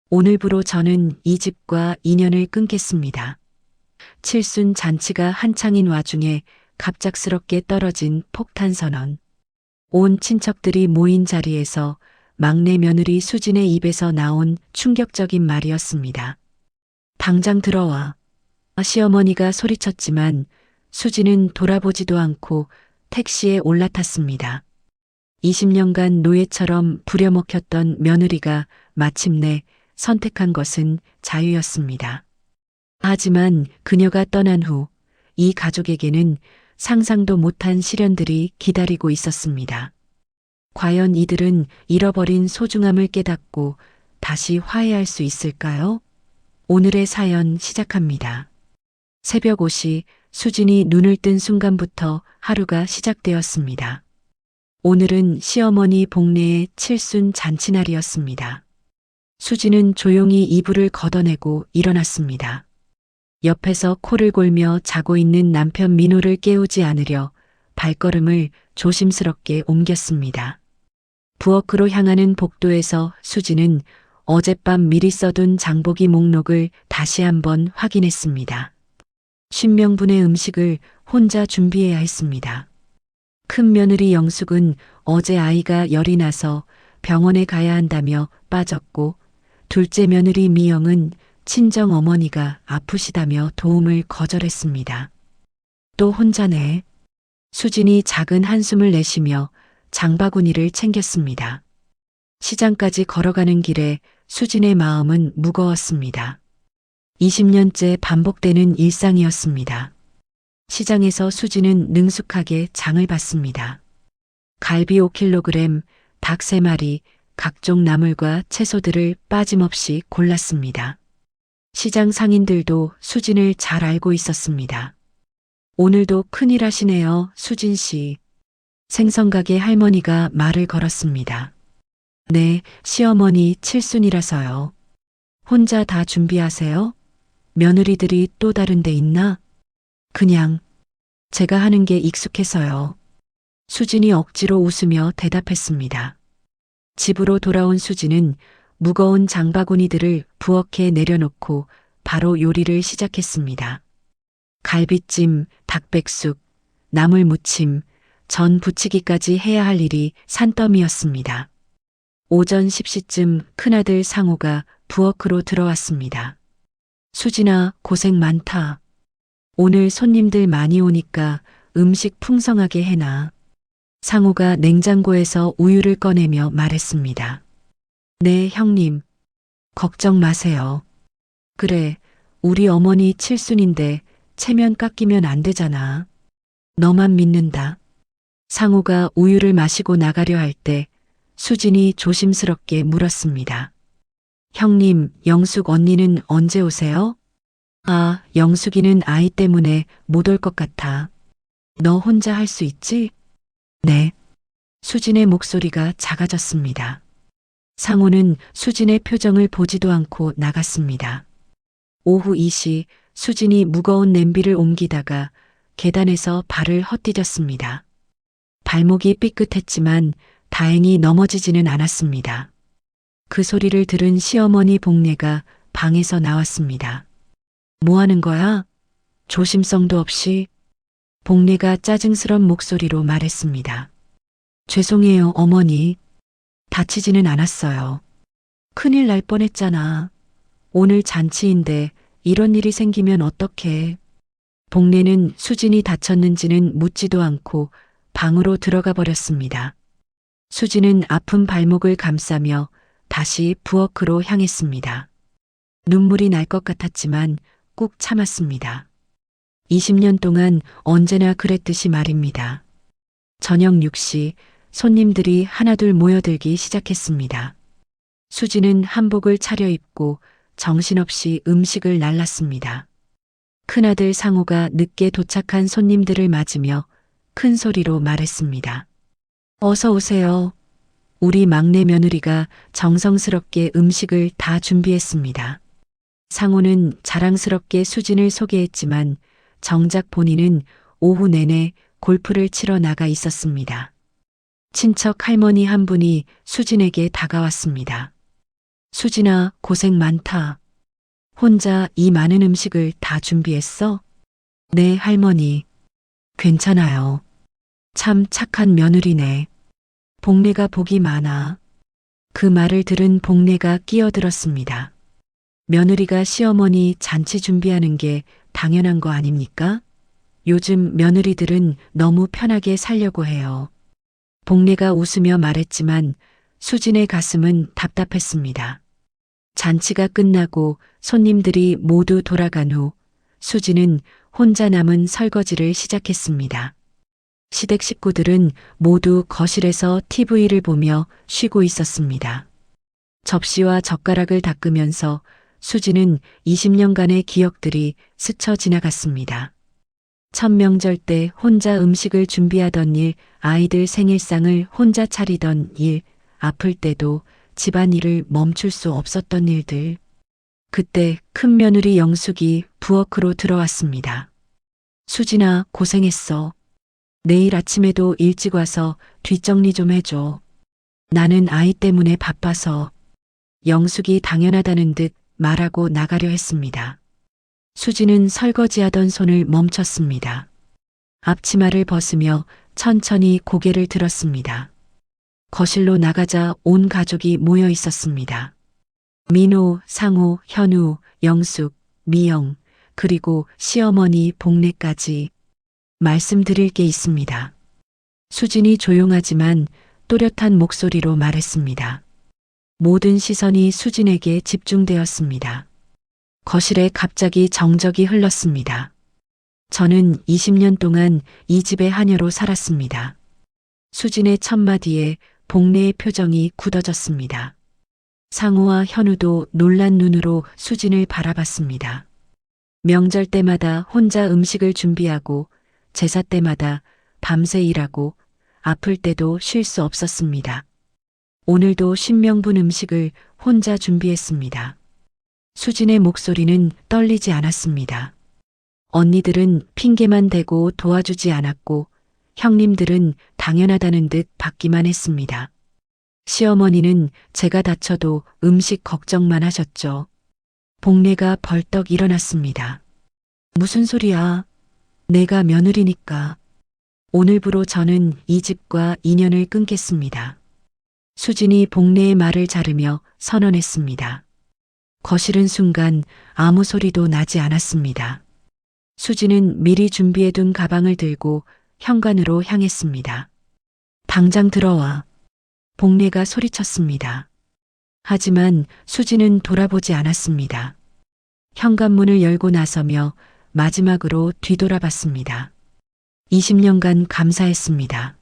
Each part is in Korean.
오늘부로 저는 이 집과 인연을 끊겠습니다. 칠순 잔치가 한창인 와중에 갑작스럽게 떨어진 폭탄 선언. 온 친척들이 모인 자리에서 막내 며느리 수진의 입에서 나온 충격적인 말이었습니다. 당장 들어와. 시어머니가 소리쳤지만 수진은 돌아보지도 않고 택시에 올라탔습니다. 20년간 노예처럼 부려먹혔던 며느리가 마침내 선택한 것은 자유였습니다. 하지만 그녀가 떠난 후 이 가족에게는 상상도 못한 시련들이 기다리고 있었습니다. 과연 이들은 잃어버린 소중함을 깨닫고 다시 화해할 수 있을까요? 오늘의 사연 시작합니다. 새벽 5시 수진이 눈을 뜬 순간부터 하루가 시작되었습니다. 오늘은 시어머니 복례의 칠순 잔치날이었습니다. 수진은 조용히 이불을 걷어내고 일어났습니다. 옆에서 코를 골며 자고 있는 남편 민호를 깨우지 않으려 발걸음을 조심스럽게 옮겼습니다. 부엌으로 향하는 복도에서 수진은 어젯밤 미리 써둔 장보기 목록을 다시 한번 확인했습니다. 50명분의 음식을 혼자 준비해야 했습니다. 큰 며느리 영숙은 어제 아이가 열이 나서 병원에 가야 한다며 빠졌고, 둘째 며느리 미영은 친정 어머니가 아프시다며 도움을 거절했습니다. 또 혼자네. 수진이 작은 한숨을 내쉬며 장바구니를 챙겼습니다. 시장까지 걸어가는 길에 수진의 마음은 무거웠습니다. 20년째 반복되는 일상이었습니다. 시장에서 수진은 능숙하게 장을 봤습니다. 갈비 5kg, 닭 3마리, 각종 나물과 채소들을 빠짐없이 골랐습니다. 시장 상인들도 수진을 잘 알고 있었습니다. 오늘도 큰일 하시네요, 수진 씨. 생선가게 할머니가 말을 걸었습니다. 네, 시어머니 칠순이라서요. 혼자 다 준비하세요? 며느리들이 또 다른 데 있나? 그냥 제가 하는 게 익숙해서요. 수진이 억지로 웃으며 대답했습니다. 집으로 돌아온 수진은 무거운 장바구니들을 부엌에 내려놓고 바로 요리를 시작했습니다. 갈비찜, 닭백숙, 나물무침, 전 부치기까지 해야 할 일이 산더미였습니다. 오전 10시쯤 큰아들 상호가 부엌으로 들어왔습니다. 수진아, 고생 많다. 오늘 손님들 많이 오니까 음식 풍성하게 해놔. 상호가 냉장고에서 우유를 꺼내며 말했습니다. 네, 형님. 걱정 마세요. 그래, 우리 어머니 칠순인데 체면 깎이면 안 되잖아. 너만 믿는다. 상호가 우유를 마시고 나가려 할 때 수진이 조심스럽게 물었습니다. 형님, 영숙 언니는 언제 오세요? 아, 영숙이는 아이 때문에 못 올 것 같아. 너 혼자 할 수 있지? 네. 수진의 목소리가 작아졌습니다. 상호는 수진의 표정을 보지도 않고 나갔습니다. 오후 2시 수진이 무거운 냄비를 옮기다가 계단에서 발을 헛디뎠습니다. 발목이 삐끗했지만 다행히 넘어지지는 않았습니다. 그 소리를 들은 시어머니 복례가 방에서 나왔습니다. 뭐 하는 거야? 조심성도 없이. 복례가 짜증스런 목소리로 말했습니다. 죄송해요, 어머니. 다치지는 않았어요. 큰일 날 뻔했잖아. 오늘 잔치인데 이런 일이 생기면 어떡해. 복례는 수진이 다쳤는지는 묻지도 않고 방으로 들어가 버렸습니다. 수진은 아픈 발목을 감싸며 다시 부엌으로 향했습니다. 눈물이 날 것 같았지만 꾹 참았습니다. 20년 동안 언제나 그랬듯이 말입니다. 저녁 6시 손님들이 하나둘 모여들기 시작했습니다. 수진은 한복을 차려입고 정신없이 음식을 날랐습니다. 큰아들 상호가 늦게 도착한 손님들을 맞으며 큰 소리로 말했습니다. 어서 오세요. 우리 막내 며느리가 정성스럽게 음식을 다 준비했습니다. 상호는 자랑스럽게 수진을 소개했지만 정작 본인은 오후 내내 골프를 치러 나가 있었습니다. 친척 할머니 한 분이 수진에게 다가왔습니다. 수진아, 고생 많다. 혼자 이 많은 음식을 다 준비했어? 네, 할머니. 괜찮아요. 참 착한 며느리네. 복내가 복이 많아. 그 말을 들은 복내가 끼어들었습니다. 며느리가 시어머니 잔치 준비하는 게 당연한 거 아닙니까? 요즘 며느리들은 너무 편하게 살려고 해요. 복내가 웃으며 말했지만 수진의 가슴은 답답했습니다. 잔치가 끝나고 손님들이 모두 돌아간 후 수진은 혼자 남은 설거지를 시작했습니다. 시댁 식구들은 모두 거실에서 TV를 보며 쉬고 있었습니다. 접시와 젓가락을 닦으면서 수진은 20년간의 기억들이 스쳐 지나갔습니다. 첫 명절 때 혼자 음식을 준비하던 일, 아이들 생일상을 혼자 차리던 일, 아플 때도 집안일을 멈출 수 없었던 일들. 그때 큰 며느리 영숙이 부엌으로 들어왔습니다. 수진아, 고생했어. 내일 아침에도 일찍 와서 뒷정리 좀 해줘. 나는 아이 때문에 바빠서. 영숙이 당연하다는 듯 말하고 나가려 했습니다. 수진은 설거지하던 손을 멈췄습니다. 앞치마를 벗으며 천천히 고개를 들었습니다. 거실로 나가자 온 가족이 모여 있었습니다. 민호, 상호, 현우, 영숙, 미영, 그리고 시어머니 복례까지. 말씀드릴 게 있습니다. 수진이 조용하지만 또렷한 목소리로 말했습니다. 모든 시선이 수진에게 집중되었습니다. 거실에 갑자기 정적이 흘렀습니다. 저는 20년 동안 이 집의 하녀로 살았습니다. 수진의 첫마디에 복례의 표정이 굳어졌습니다. 상우와 현우도 놀란 눈으로 수진을 바라봤습니다. 명절 때마다 혼자 음식을 준비하고 제사 때마다 밤새 일하고 아플 때도 쉴 수 없었습니다. 오늘도 10명분 음식을 혼자 준비했습니다. 수진의 목소리는 떨리지 않았습니다. 언니들은 핑계만 대고 도와주지 않았고 형님들은 당연하다는 듯 받기만 했습니다. 시어머니는 제가 다쳐도 음식 걱정만 하셨죠. 복례가 벌떡 일어났습니다. 무슨 소리야? 내가 며느리니까. 오늘부로 저는 이 집과 인연을 끊겠습니다. 수진이 복례의 말을 자르며 선언했습니다. 거실은 순간 아무 소리도 나지 않았습니다. 수진은 미리 준비해둔 가방을 들고 현관으로 향했습니다. 당장 들어와. 복례가 소리쳤습니다. 하지만 수진은 돌아보지 않았습니다. 현관문을 열고 나서며 마지막으로 뒤돌아봤습니다. 20년간 감사했습니다.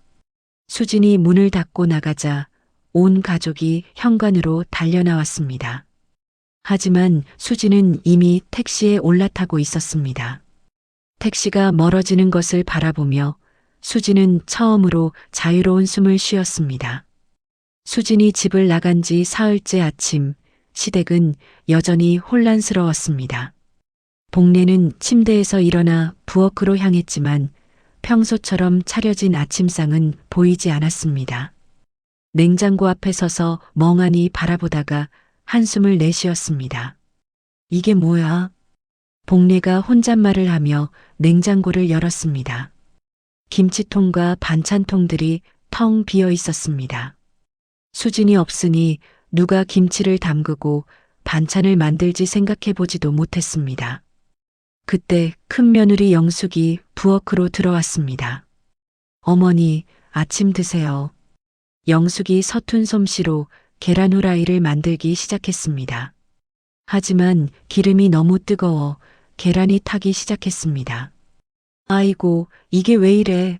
수진이 문을 닫고 나가자 온 가족이 현관으로 달려나왔습니다. 하지만 수진은 이미 택시에 올라타고 있었습니다. 택시가 멀어지는 것을 바라보며 수진은 처음으로 자유로운 숨을 쉬었습니다. 수진이 집을 나간 지 사흘째 아침, 시댁은 여전히 혼란스러웠습니다. 복례는 침대에서 일어나 부엌으로 향했지만 평소처럼 차려진 아침상은 보이지 않았습니다. 냉장고 앞에 서서 멍하니 바라보다가 한숨을 내쉬었습니다. 이게 뭐야? 복례가 혼잣말을 하며 냉장고를 열었습니다. 김치통과 반찬통들이 텅 비어 있었습니다. 수진이 없으니 누가 김치를 담그고 반찬을 만들지 생각해보지도 못했습니다. 그때 큰 며느리 영숙이 부엌으로 들어왔습니다. 어머니, 아침 드세요. 영숙이 서툰 솜씨로 계란 후라이를 만들기 시작했습니다. 하지만 기름이 너무 뜨거워 계란이 타기 시작했습니다. 아이고, 이게 왜 이래?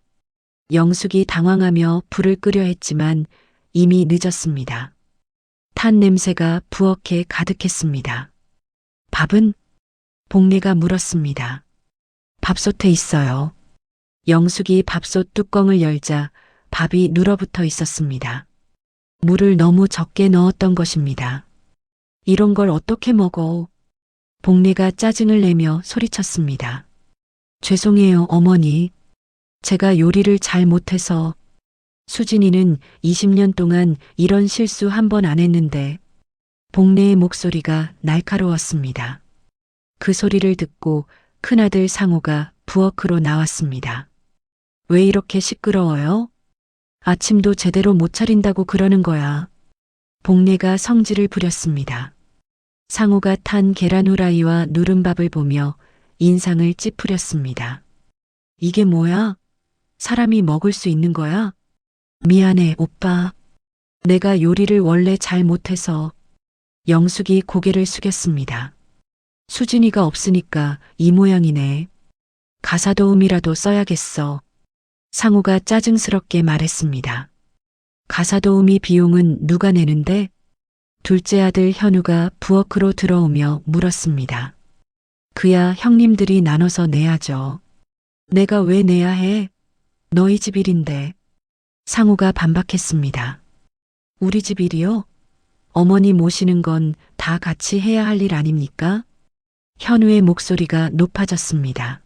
영숙이 당황하며 불을 끄려 했지만 이미 늦었습니다. 탄 냄새가 부엌에 가득했습니다. 밥은? 복례가 물었습니다. 밥솥에 있어요. 영숙이 밥솥 뚜껑을 열자 밥이 눌어붙어 있었습니다. 물을 너무 적게 넣었던 것입니다. 이런 걸 어떻게 먹어? 복례가 짜증을 내며 소리쳤습니다. 죄송해요, 어머니. 제가 요리를 잘 못해서. 수진이는 20년 동안 이런 실수 한 번 안 했는데 복내의 목소리가 날카로웠습니다. 그 소리를 듣고 큰아들 상우가 부엌으로 나왔습니다. 왜 이렇게 시끄러워요? 아침도 제대로 못 차린다고 그러는 거야. 복내가 성질을 부렸습니다. 상우가 탄 계란 후라이와 누른밥을 보며 인상을 찌푸렸습니다. 이게 뭐야? 사람이 먹을 수 있는 거야? 미안해, 오빠. 내가 요리를 원래 잘 못해서. 영숙이 고개를 숙였습니다. 수진이가 없으니까 이 모양이네. 가사도움이라도 써야겠어. 상우가 짜증스럽게 말했습니다. 가사도우미 비용은 누가 내는데? 둘째 아들 현우가 부엌으로 들어오며 물었습니다. 그야 형님들이 나눠서 내야죠. 내가 왜 내야 해? 너희 집 일인데. 상우가 반박했습니다. 우리 집 일이요? 어머니 모시는 건 다 같이 해야 할 일 아닙니까? 현우의 목소리가 높아졌습니다.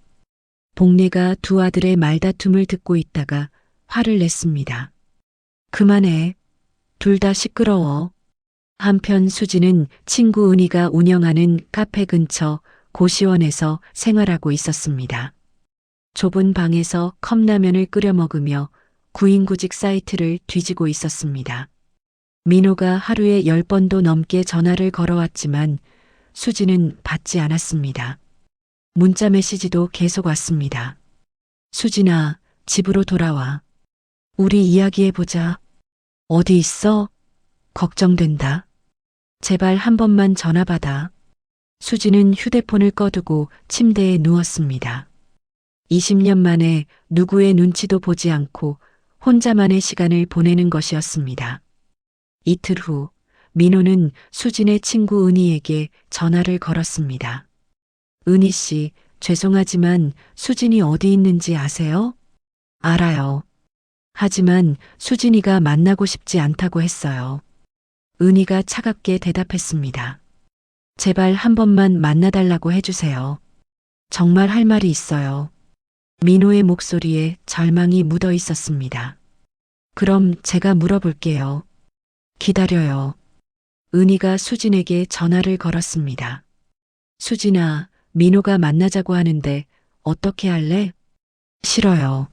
복내가 두 아들의 말다툼을 듣고 있다가 화를 냈습니다. 그만해. 둘 다 시끄러워. 한편 수지는 친구 은희가 운영하는 카페 근처 고시원에서 생활하고 있었습니다. 좁은 방에서 컵라면을 끓여 먹으며 구인구직 사이트를 뒤지고 있었습니다. 민호가 하루에 10번도 넘게 전화를 걸어왔지만 수지는 받지 않았습니다. 문자 메시지도 계속 왔습니다. 수진아, 집으로 돌아와. 우리 이야기해보자. 어디 있어? 걱정된다. 제발 한 번만 전화 받아. 수지는 휴대폰을 꺼두고 침대에 누웠습니다. 20년 만에 누구의 눈치도 보지 않고 혼자만의 시간을 보내는 것이었습니다. 이틀 후 민호는 수진의 친구 은희에게 전화를 걸었습니다. 은희 씨, 죄송하지만 수진이 어디 있는지 아세요? 알아요. 하지만 수진이가 만나고 싶지 않다고 했어요. 은희가 차갑게 대답했습니다. 제발 한 번만 만나달라고 해주세요. 정말 할 말이 있어요. 민호의 목소리에 절망이 묻어 있었습니다. 그럼 제가 물어볼게요. 기다려요. 은희가 수진에게 전화를 걸었습니다. 수진아, 민호가 만나자고 하는데 어떻게 할래? 싫어요.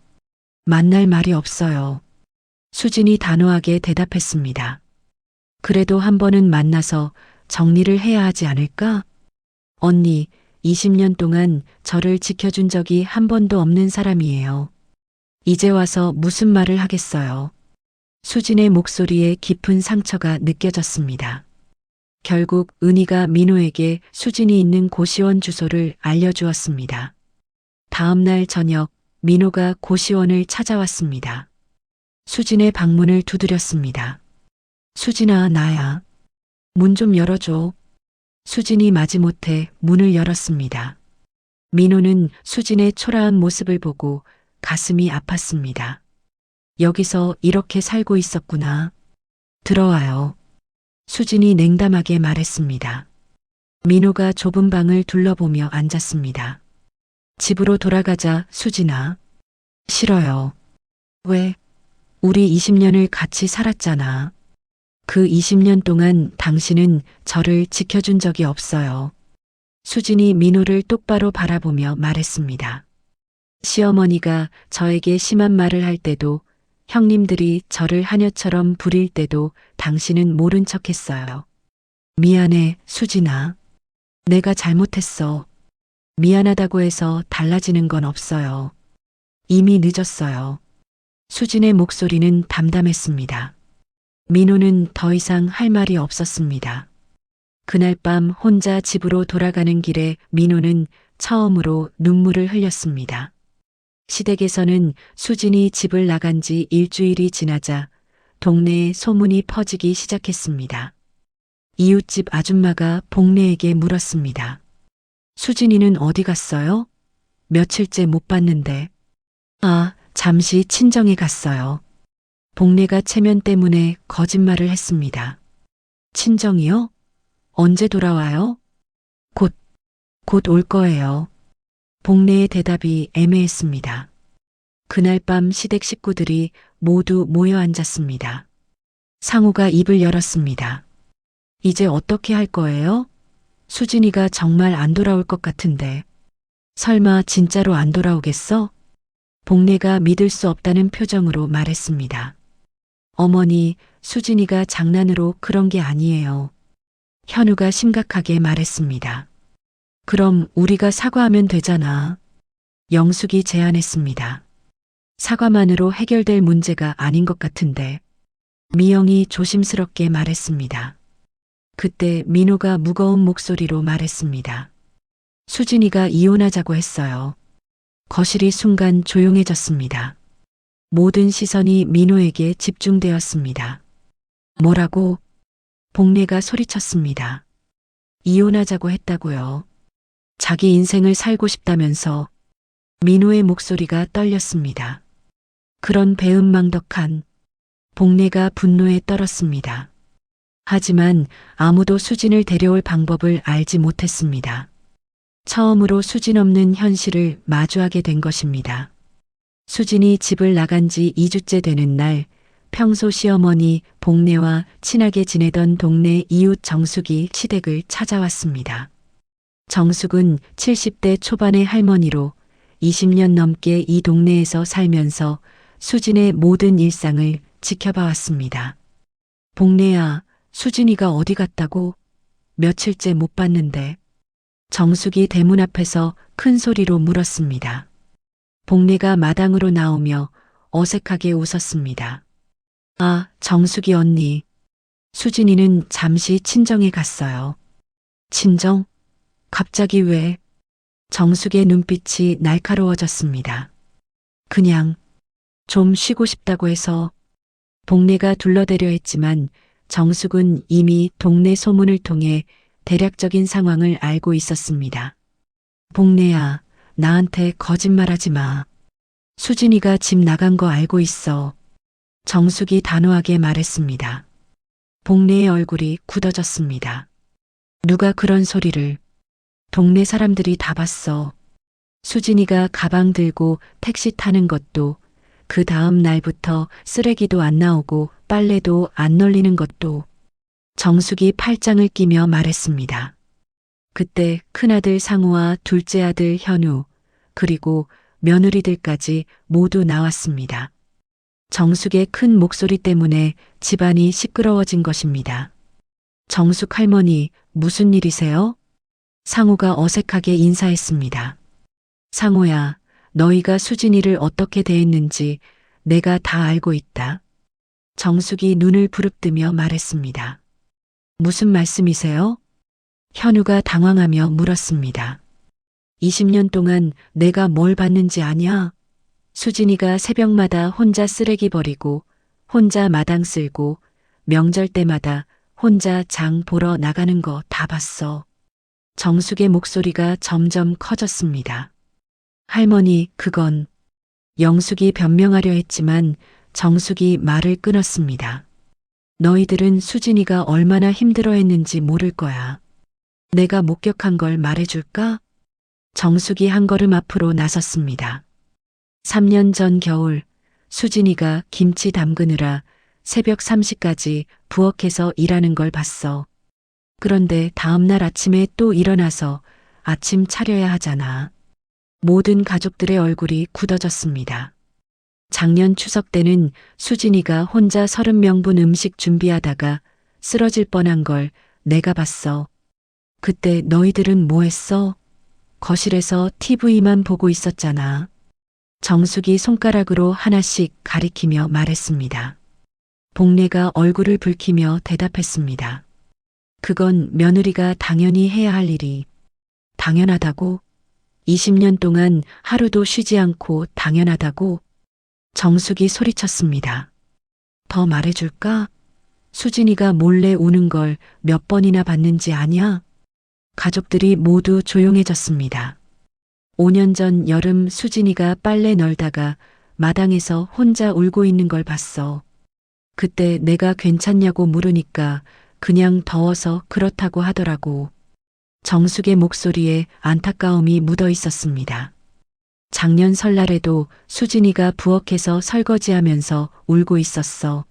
만날 말이 없어요. 수진이 단호하게 대답했습니다. 그래도 한 번은 만나서 정리를 해야 하지 않을까? 언니, 20년 동안 저를 지켜준 적이 한 번도 없는 사람이에요. 이제 와서 무슨 말을 하겠어요. 수진의 목소리에 깊은 상처가 느껴졌습니다. 결국 은희가 민호에게 수진이 있는 고시원 주소를 알려주었습니다. 다음 날 저녁 민호가 고시원을 찾아왔습니다. 수진의 방문을 두드렸습니다. 수진아, 나야. 문 좀 열어줘. 수진이 마지못해 문을 열었습니다. 민호는 수진의 초라한 모습을 보고 가슴이 아팠습니다. 여기서 이렇게 살고 있었구나. 들어와요. 수진이 냉담하게 말했습니다. 민호가 좁은 방을 둘러보며 앉았습니다. 집으로 돌아가자, 수진아. 싫어요. 왜? 우리 20년을 같이 살았잖아. 그 20년 동안 당신은 저를 지켜준 적이 없어요. 수진이 민호를 똑바로 바라보며 말했습니다. 시어머니가 저에게 심한 말을 할 때도 형님들이 저를 하녀처럼 부릴 때도 당신은 모른 척 했어요. 미안해, 수진아. 내가 잘못했어. 미안하다고 해서 달라지는 건 없어요. 이미 늦었어요. 수진의 목소리는 담담했습니다. 민호는 더 이상 할 말이 없었습니다. 그날 밤 혼자 집으로 돌아가는 길에 민호는 처음으로 눈물을 흘렸습니다. 시댁에서는 수진이 집을 나간 지 일주일이 지나자 동네에 소문이 퍼지기 시작했습니다. 이웃집 아줌마가 복내에게 물었습니다. 수진이는 어디 갔어요? 며칠째 못 봤는데. 아, 잠시 친정에 갔어요. 복내가 체면 때문에 거짓말을 했습니다. 친정이요? 언제 돌아와요? 곧 올 거예요. 복내의 대답이 애매했습니다. 그날 밤 시댁 식구들이 모두 모여 앉았습니다. 상우가 입을 열었습니다. 이제 어떻게 할 거예요? 수진이가 정말 안 돌아올 것 같은데. 설마 진짜로 안 돌아오겠어? 복례가 믿을 수 없다는 표정으로 말했습니다. 어머니, 수진이가 장난으로 그런 게 아니에요. 현우가 심각하게 말했습니다. 그럼 우리가 사과하면 되잖아. 영숙이 제안했습니다. 사과만으로 해결될 문제가 아닌 것 같은데. 미영이 조심스럽게 말했습니다. 그때 민호가 무거운 목소리로 말했습니다. 수진이가 이혼하자고 했어요. 거실이 순간 조용해졌습니다. 모든 시선이 민호에게 집중되었습니다. 뭐라고? 복례가 소리쳤습니다. 이혼하자고 했다고요. 자기 인생을 살고 싶다면서. 민호의 목소리가 떨렸습니다. 그런 배은망덕한. 복례가 분노에 떨었습니다. 하지만 아무도 수진을 데려올 방법을 알지 못했습니다. 처음으로 수진 없는 현실을 마주하게 된 것입니다. 수진이 집을 나간 지 2주째 되는 날, 평소 시어머니 복례와 친하게 지내던 동네 이웃 정숙이 시댁을 찾아왔습니다. 정숙은 70대 초반의 할머니로 20년 넘게 이 동네에서 살면서 수진의 모든 일상을 지켜봐 왔습니다. 복례야, 수진이가 어디 갔다고? 며칠째 못 봤는데. 정숙이 대문 앞에서 큰 소리로 물었습니다. 복례가 마당으로 나오며 어색하게 웃었습니다. 아, 정숙이 언니. 수진이는 잠시 친정에 갔어요. 친정? 갑자기 왜? 정숙의 눈빛이 날카로워졌습니다. 그냥 좀 쉬고 싶다고 해서. 복례가 둘러대려 했지만 정숙은 이미 동네 소문을 통해 대략적인 상황을 알고 있었습니다. 복례야, 나한테 거짓말하지 마. 수진이가 집 나간 거 알고 있어. 정숙이 단호하게 말했습니다. 복례의 얼굴이 굳어졌습니다. 누가 그런 소리를. 동네 사람들이 다 봤어. 수진이가 가방 들고 택시 타는 것도, 그 다음 날부터 쓰레기도 안 나오고 빨래도 안 널리는 것도. 정숙이 팔짱을 끼며 말했습니다. 그때 큰아들 상우와 둘째 아들 현우, 그리고 며느리들까지 모두 나왔습니다. 정숙의 큰 목소리 때문에 집안이 시끄러워진 것입니다. 정숙 할머니, 무슨 일이세요? 상우가 어색하게 인사했습니다. 상우야, 너희가 수진이를 어떻게 대했는지 내가 다 알고 있다. 정숙이 눈을 부릅뜨며 말했습니다. 무슨 말씀이세요? 현우가 당황하며 물었습니다. 20년 동안 내가 뭘 봤는지 아냐? 수진이가 새벽마다 혼자 쓰레기 버리고, 혼자 마당 쓸고, 명절 때마다 혼자 장 보러 나가는 거 다 봤어. 정숙의 목소리가 점점 커졌습니다. 할머니, 그건. 영숙이 변명하려 했지만 정숙이 말을 끊었습니다. 너희들은 수진이가 얼마나 힘들어했는지 모를 거야. 내가 목격한 걸 말해줄까? 정숙이 한 걸음 앞으로 나섰습니다. 3년 전 겨울, 수진이가 김치 담그느라 새벽 3시까지 부엌에서 일하는 걸 봤어. 그런데 다음날 아침에 또 일어나서 아침 차려야 하잖아. 모든 가족들의 얼굴이 굳어졌습니다. 작년 추석 때는 수진이가 혼자 30명분 음식 준비하다가 쓰러질 뻔한 걸 내가 봤어. 그때 너희들은 뭐 했어? 거실에서 TV만 보고 있었잖아. 정숙이 손가락으로 하나씩 가리키며 말했습니다. 복례가 얼굴을 붉히며 대답했습니다. 그건 며느리가 당연히 해야 할 일이. 당연하다고? 20년 동안 하루도 쉬지 않고 당연하다고? 정숙이 소리쳤습니다. 더 말해줄까? 수진이가 몰래 우는 걸 몇 번이나 봤는지 아냐? 가족들이 모두 조용해졌습니다. 5년 전 여름 수진이가 빨래 널다가 마당에서 혼자 울고 있는 걸 봤어. 그때 내가 괜찮냐고 물으니까 그냥 더워서 그렇다고 하더라고. 정숙의 목소리에 안타까움이 묻어 있었습니다. 작년 설날에도 수진이가 부엌에서 설거지하면서 울고 있었어.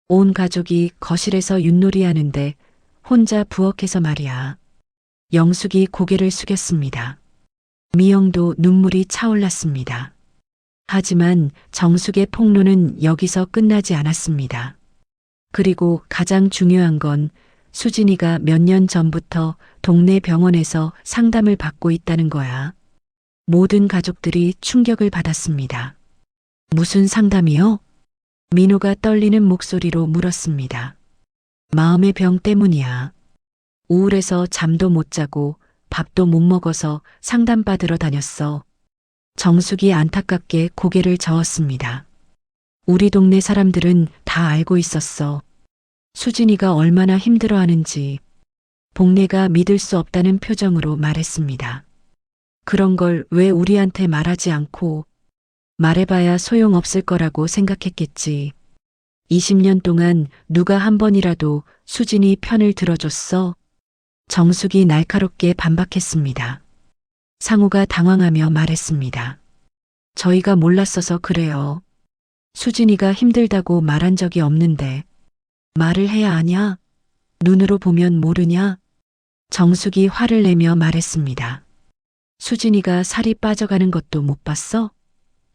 온 가족이 거실에서 윷놀이 하는데 혼자 부엌에서 말이야. 영숙이 고개를 숙였습니다. 미영도 눈물이 차올랐습니다. 하지만 정숙의 폭로는 여기서 끝나지 않았습니다. 그리고 가장 중요한 건 수진이가 몇 년 전부터 동네 병원에서 상담을 받고 있다는 거야. 모든 가족들이 충격을 받았습니다. 무슨 상담이요? 민호가 떨리는 목소리로 물었습니다. 마음의 병 때문이야. 우울해서 잠도 못 자고 밥도 못 먹어서 상담받으러 다녔어. 정숙이 안타깝게 고개를 저었습니다. 우리 동네 사람들은 다 알고 있었어. 수진이가 얼마나 힘들어하는지. 복례가 믿을 수 없다는 표정으로 말했습니다. 그런 걸 왜 우리한테 말하지 않고 말해봐야 소용없을 거라고 생각했겠지. 20년 동안 누가 한 번이라도 수진이 편을 들어줬어? 정숙이 날카롭게 반박했습니다. 상우가 당황하며 말했습니다. 저희가 몰랐어서 그래요. 수진이가 힘들다고 말한 적이 없는데 말을 해야 하냐? 눈으로 보면 모르냐? 정숙이 화를 내며 말했습니다. 수진이가 살이 빠져가는 것도 못 봤어?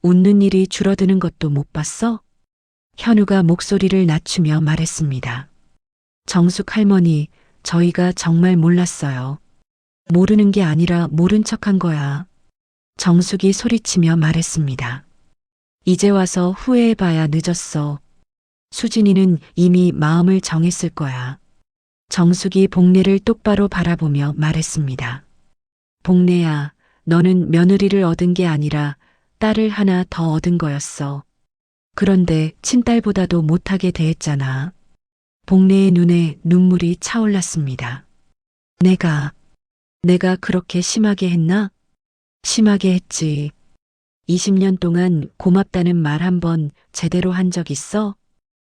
웃는 일이 줄어드는 것도 못 봤어? 현우가 목소리를 낮추며 말했습니다. 정숙 할머니, 저희가 정말 몰랐어요. 모르는 게 아니라 모른 척한 거야. 정숙이 소리치며 말했습니다. 이제 와서 후회해봐야 늦었어. 수진이는 이미 마음을 정했을 거야. 정숙이 복례를 똑바로 바라보며 말했습니다. 복례야, 너는 며느리를 얻은 게 아니라 딸을 하나 더 얻은 거였어. 그런데 친딸보다도 못하게 대했잖아. 복례의 눈에 눈물이 차올랐습니다. 내가 그렇게 심하게 했나? 심하게 했지. 20년 동안 고맙다는 말 한 번 제대로 한 적 있어?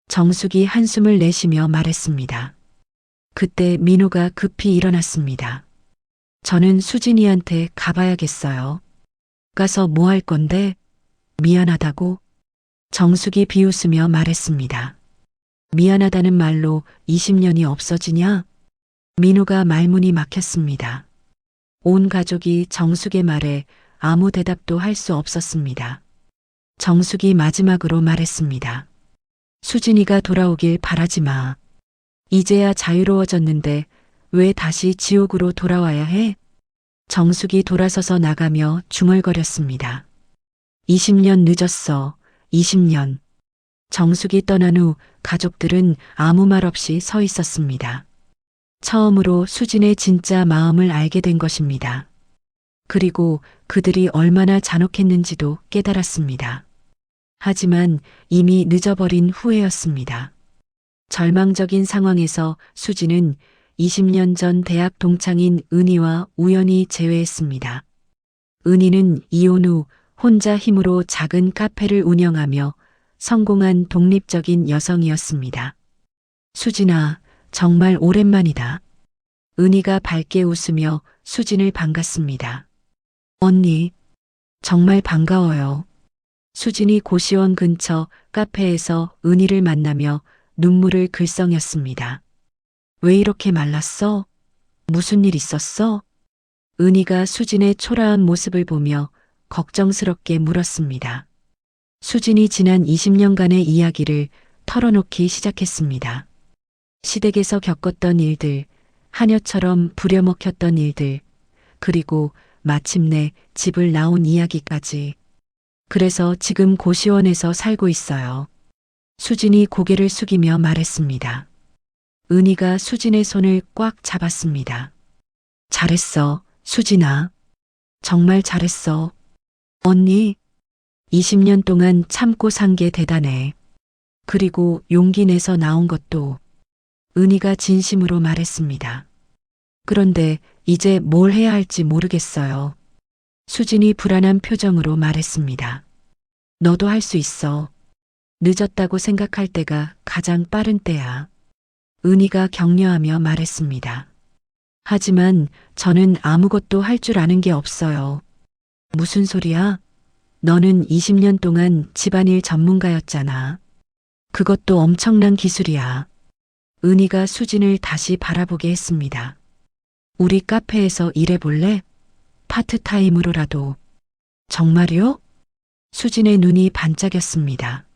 정숙이 한숨을 내쉬며 말했습니다. 그때 민호가 급히 일어났습니다. 저는 수진이한테 가봐야겠어요. 가서 뭐 할 건데? 미안하다고? 정숙이 비웃으며 말했습니다. 미안하다는 말로 20년이 없어지냐? 민호가 말문이 막혔습니다. 온 가족이 정숙의 말에 아무 대답도 할 수 없었습니다. 정숙이 마지막으로 말했습니다. 수진이가 돌아오길 바라지 마. 이제야 자유로워졌는데 왜 다시 지옥으로 돌아와야 해? 정숙이 돌아서서 나가며 중얼거렸습니다. 20년 늦었어. 20년. 정숙이 떠난 후 가족들은 아무 말 없이 서 있었습니다. 처음으로 수진의 진짜 마음을 알게 된 것입니다. 그리고 그들이 얼마나 잔혹했는지도 깨달았습니다. 하지만 이미 늦어버린 후회였습니다. 절망적인 상황에서 수진은 20년 전 대학 동창인 은희와 우연히 재회했습니다. 은희는 이혼 후 혼자 힘으로 작은 카페를 운영하며 성공한 독립적인 여성이었습니다. 수진아, 정말 오랜만이다. 은희가 밝게 웃으며 수진을 반갔습니다. 언니, 정말 반가워요. 수진이 고시원 근처 카페에서 은희를 만나며 눈물을 글썽였습니다. 왜 이렇게 말랐어? 무슨 일 있었어? 은희가 수진의 초라한 모습을 보며 걱정스럽게 물었습니다. 수진이 지난 20년간의 이야기를 털어놓기 시작했습니다. 시댁에서 겪었던 일들, 하녀처럼 부려먹혔던 일들, 그리고 마침내 집을 나온 이야기까지. 그래서 지금 고시원에서 살고 있어요. 수진이 고개를 숙이며 말했습니다. 은희가 수진의 손을 꽉 잡았습니다. 잘했어, 수진아. 정말 잘했어. 언니, 20년 동안 참고 산 게 대단해. 그리고 용기 내서 나온 것도. 은희가 진심으로 말했습니다. 그런데 이제 뭘 해야 할지 모르겠어요. 수진이 불안한 표정으로 말했습니다. 너도 할 수 있어. 늦었다고 생각할 때가 가장 빠른 때야. 은희가 격려하며 말했습니다. 하지만 저는 아무것도 할 줄 아는 게 없어요. 무슨 소리야? 너는 20년 동안 집안일 전문가였잖아. 그것도 엄청난 기술이야. 은희가 수진을 다시 바라보게 했습니다. 우리 카페에서 일해볼래? 파트타임으로라도. 정말요? 수진의 눈이 반짝였습니다.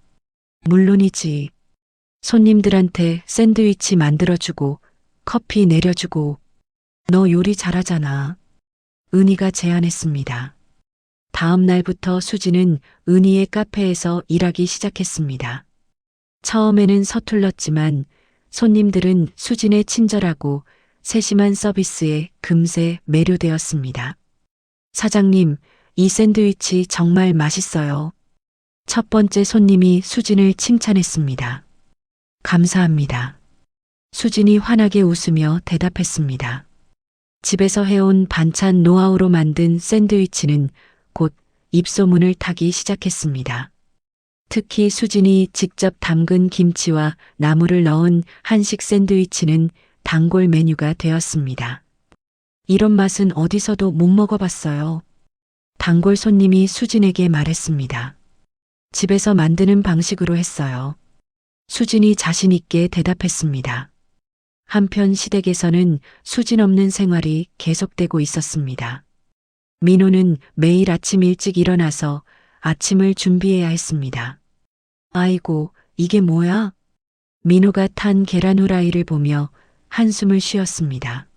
물론이지. 손님들한테 샌드위치 만들어주고 커피 내려주고 너 요리 잘하잖아. 은희가 제안했습니다. 다음 날부터 수진은 은희의 카페에서 일하기 시작했습니다. 처음에는 서툴렀지만 손님들은 수진의 친절하고 세심한 서비스에 금세 매료되었습니다. 사장님, 이 샌드위치 정말 맛있어요. 첫 번째 손님이 수진을 칭찬했습니다. 감사합니다. 수진이 환하게 웃으며 대답했습니다. 집에서 해온 반찬 노하우로 만든 샌드위치는 곧 입소문을 타기 시작했습니다. 특히 수진이 직접 담근 김치와 나물을 넣은 한식 샌드위치는 단골 메뉴가 되었습니다. 이런 맛은 어디서도 못 먹어봤어요. 단골 손님이 수진에게 말했습니다. 집에서 만드는 방식으로 했어요. 수진이 자신 있게 대답했습니다. 한편 시댁에서는 수진 없는 생활이 계속되고 있었습니다. 민호는 매일 아침 일찍 일어나서 아침을 준비해야 했습니다. 아이고, 이게 뭐야? 민호가 탄 계란 후라이를 보며 한숨을 쉬었습니다.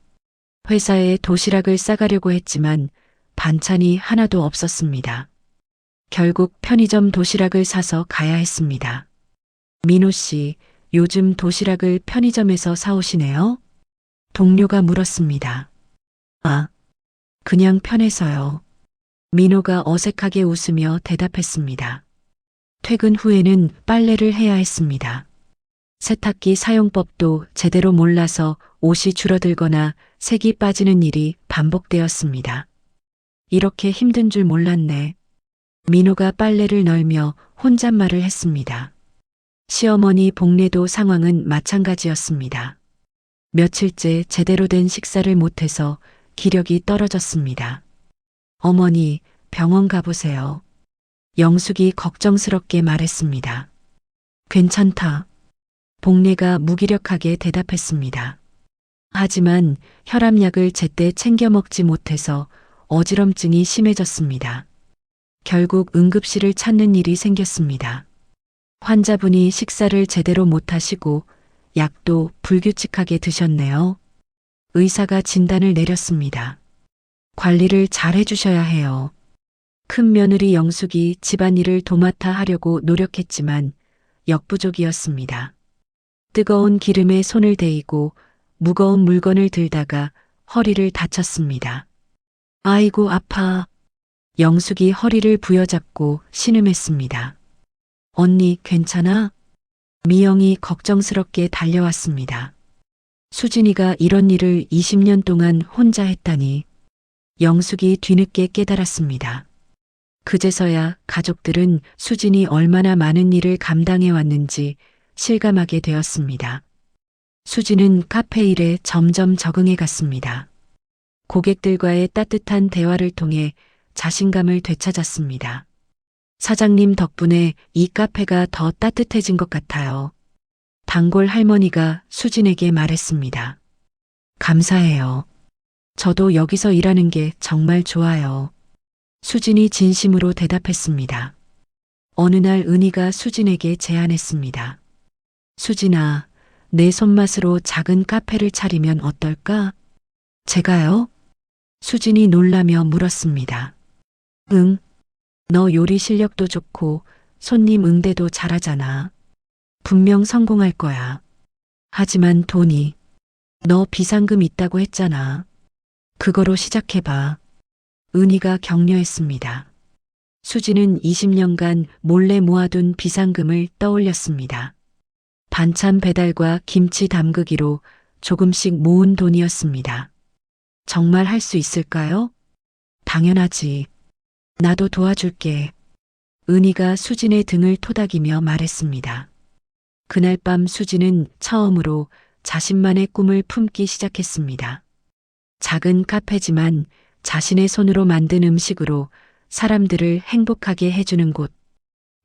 회사에 도시락을 싸가려고 했지만 반찬이 하나도 없었습니다. 결국 편의점 도시락을 사서 가야 했습니다. 민호 씨, 요즘 도시락을 편의점에서 사오시네요? 동료가 물었습니다. 아, 그냥 편해서요. 민호가 어색하게 웃으며 대답했습니다. 퇴근 후에는 빨래를 해야 했습니다. 세탁기 사용법도 제대로 몰라서 옷이 줄어들거나 색이 빠지는 일이 반복되었습니다. 이렇게 힘든 줄 몰랐네. 민호가 빨래를 널며 혼잣말을 했습니다. 시어머니 복례도 상황은 마찬가지였습니다. 며칠째 제대로 된 식사를 못해서 기력이 떨어졌습니다. 어머니, 병원 가보세요. 영숙이 걱정스럽게 말했습니다. 괜찮다. 복례가 무기력하게 대답했습니다. 하지만 혈압약을 제때 챙겨 먹지 못해서 어지럼증이 심해졌습니다. 결국 응급실을 찾는 일이 생겼습니다. 환자분이 식사를 제대로 못하시고 약도 불규칙하게 드셨네요. 의사가 진단을 내렸습니다. 관리를 잘 해주셔야 해요. 큰 며느리 영숙이 집안일을 도맡아 하려고 노력했지만 역부족이었습니다. 뜨거운 기름에 손을 대이고 무거운 물건을 들다가 허리를 다쳤습니다. 아이고 아파. 영숙이 허리를 부여잡고 신음했습니다. 언니 괜찮아? 미영이 걱정스럽게 달려왔습니다. 수진이가 이런 일을 20년 동안 혼자 했다니. 영숙이 뒤늦게 깨달았습니다. 그제서야 가족들은 수진이 얼마나 많은 일을 감당해 왔는지 실감하게 되었습니다. 수진은 카페 일에 점점 적응해 갔습니다. 고객들과의 따뜻한 대화를 통해 자신감을 되찾았습니다. 사장님 덕분에 이 카페가 더 따뜻해진 것 같아요. 단골 할머니가 수진에게 말했습니다. 감사해요. 저도 여기서 일하는 게 정말 좋아요. 수진이 진심으로 대답했습니다. 어느 날 은희가 수진에게 제안했습니다. 수진아, 내 손맛으로 작은 카페를 차리면 어떨까? 제가요? 수진이 놀라며 물었습니다. 응, 너 요리 실력도 좋고 손님 응대도 잘하잖아. 분명 성공할 거야. 하지만 돈이, 너 비상금 있다고 했잖아. 그거로 시작해봐. 은희가 격려했습니다. 수진은 20년간 몰래 모아둔 비상금을 떠올렸습니다. 반찬 배달과 김치 담그기로 조금씩 모은 돈이었습니다. 정말 할 수 있을까요? 당연하지. 나도 도와줄게. 은희가 수진의 등을 토닥이며 말했습니다. 그날 밤 수진은 처음으로 자신만의 꿈을 품기 시작했습니다. 작은 카페지만 자신의 손으로 만든 음식으로 사람들을 행복하게 해주는 곳.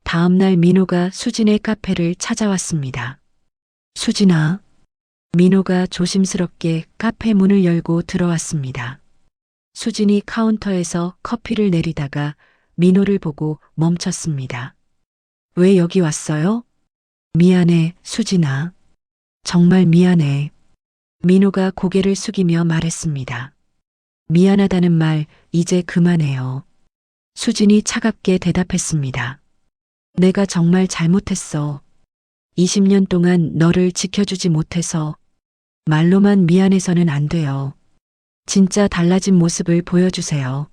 다음 날 민호가 수진의 카페를 찾아왔습니다. 수진아, 민호가 조심스럽게 카페 문을 열고 들어왔습니다. 수진이 카운터에서 커피를 내리다가 민호를 보고 멈췄습니다. 왜 여기 왔어요? 미안해, 수진아. 정말 미안해. 민호가 고개를 숙이며 말했습니다. 미안하다는 말 이제 그만해요. 수진이 차갑게 대답했습니다. 내가 정말 잘못했어. 20년 동안 너를 지켜주지 못해서 말로만 미안해서는 안 돼요. 진짜 달라진 모습을 보여주세요.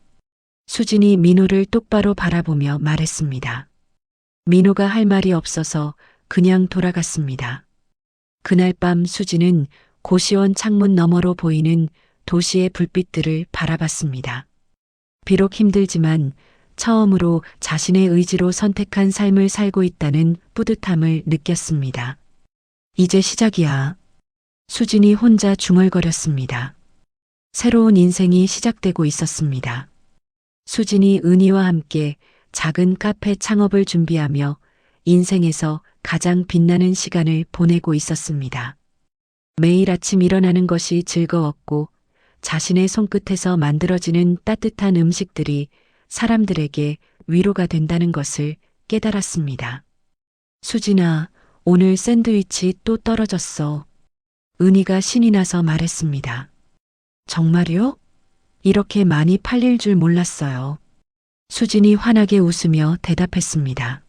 수진이 민호를 똑바로 바라보며 말했습니다. 민호가 할 말이 없어서 그냥 돌아갔습니다. 그날 밤 수진은 고시원 창문 너머로 보이는 도시의 불빛들을 바라봤습니다. 비록 힘들지만 처음으로 자신의 의지로 선택한 삶을 살고 있다는 뿌듯함을 느꼈습니다. 이제 시작이야. 수진이 혼자 중얼거렸습니다. 새로운 인생이 시작되고 있었습니다. 수진이 은희와 함께 작은 카페 창업을 준비하며 인생에서 가장 빛나는 시간을 보내고 있었습니다. 매일 아침 일어나는 것이 즐거웠고 자신의 손끝에서 만들어지는 따뜻한 음식들이 사람들에게 위로가 된다는 것을 깨달았습니다. 수진아, 오늘 샌드위치 또 떨어졌어. 은희가 신이 나서 말했습니다. 정말요? 이렇게 많이 팔릴 줄 몰랐어요. 수진이 환하게 웃으며 대답했습니다.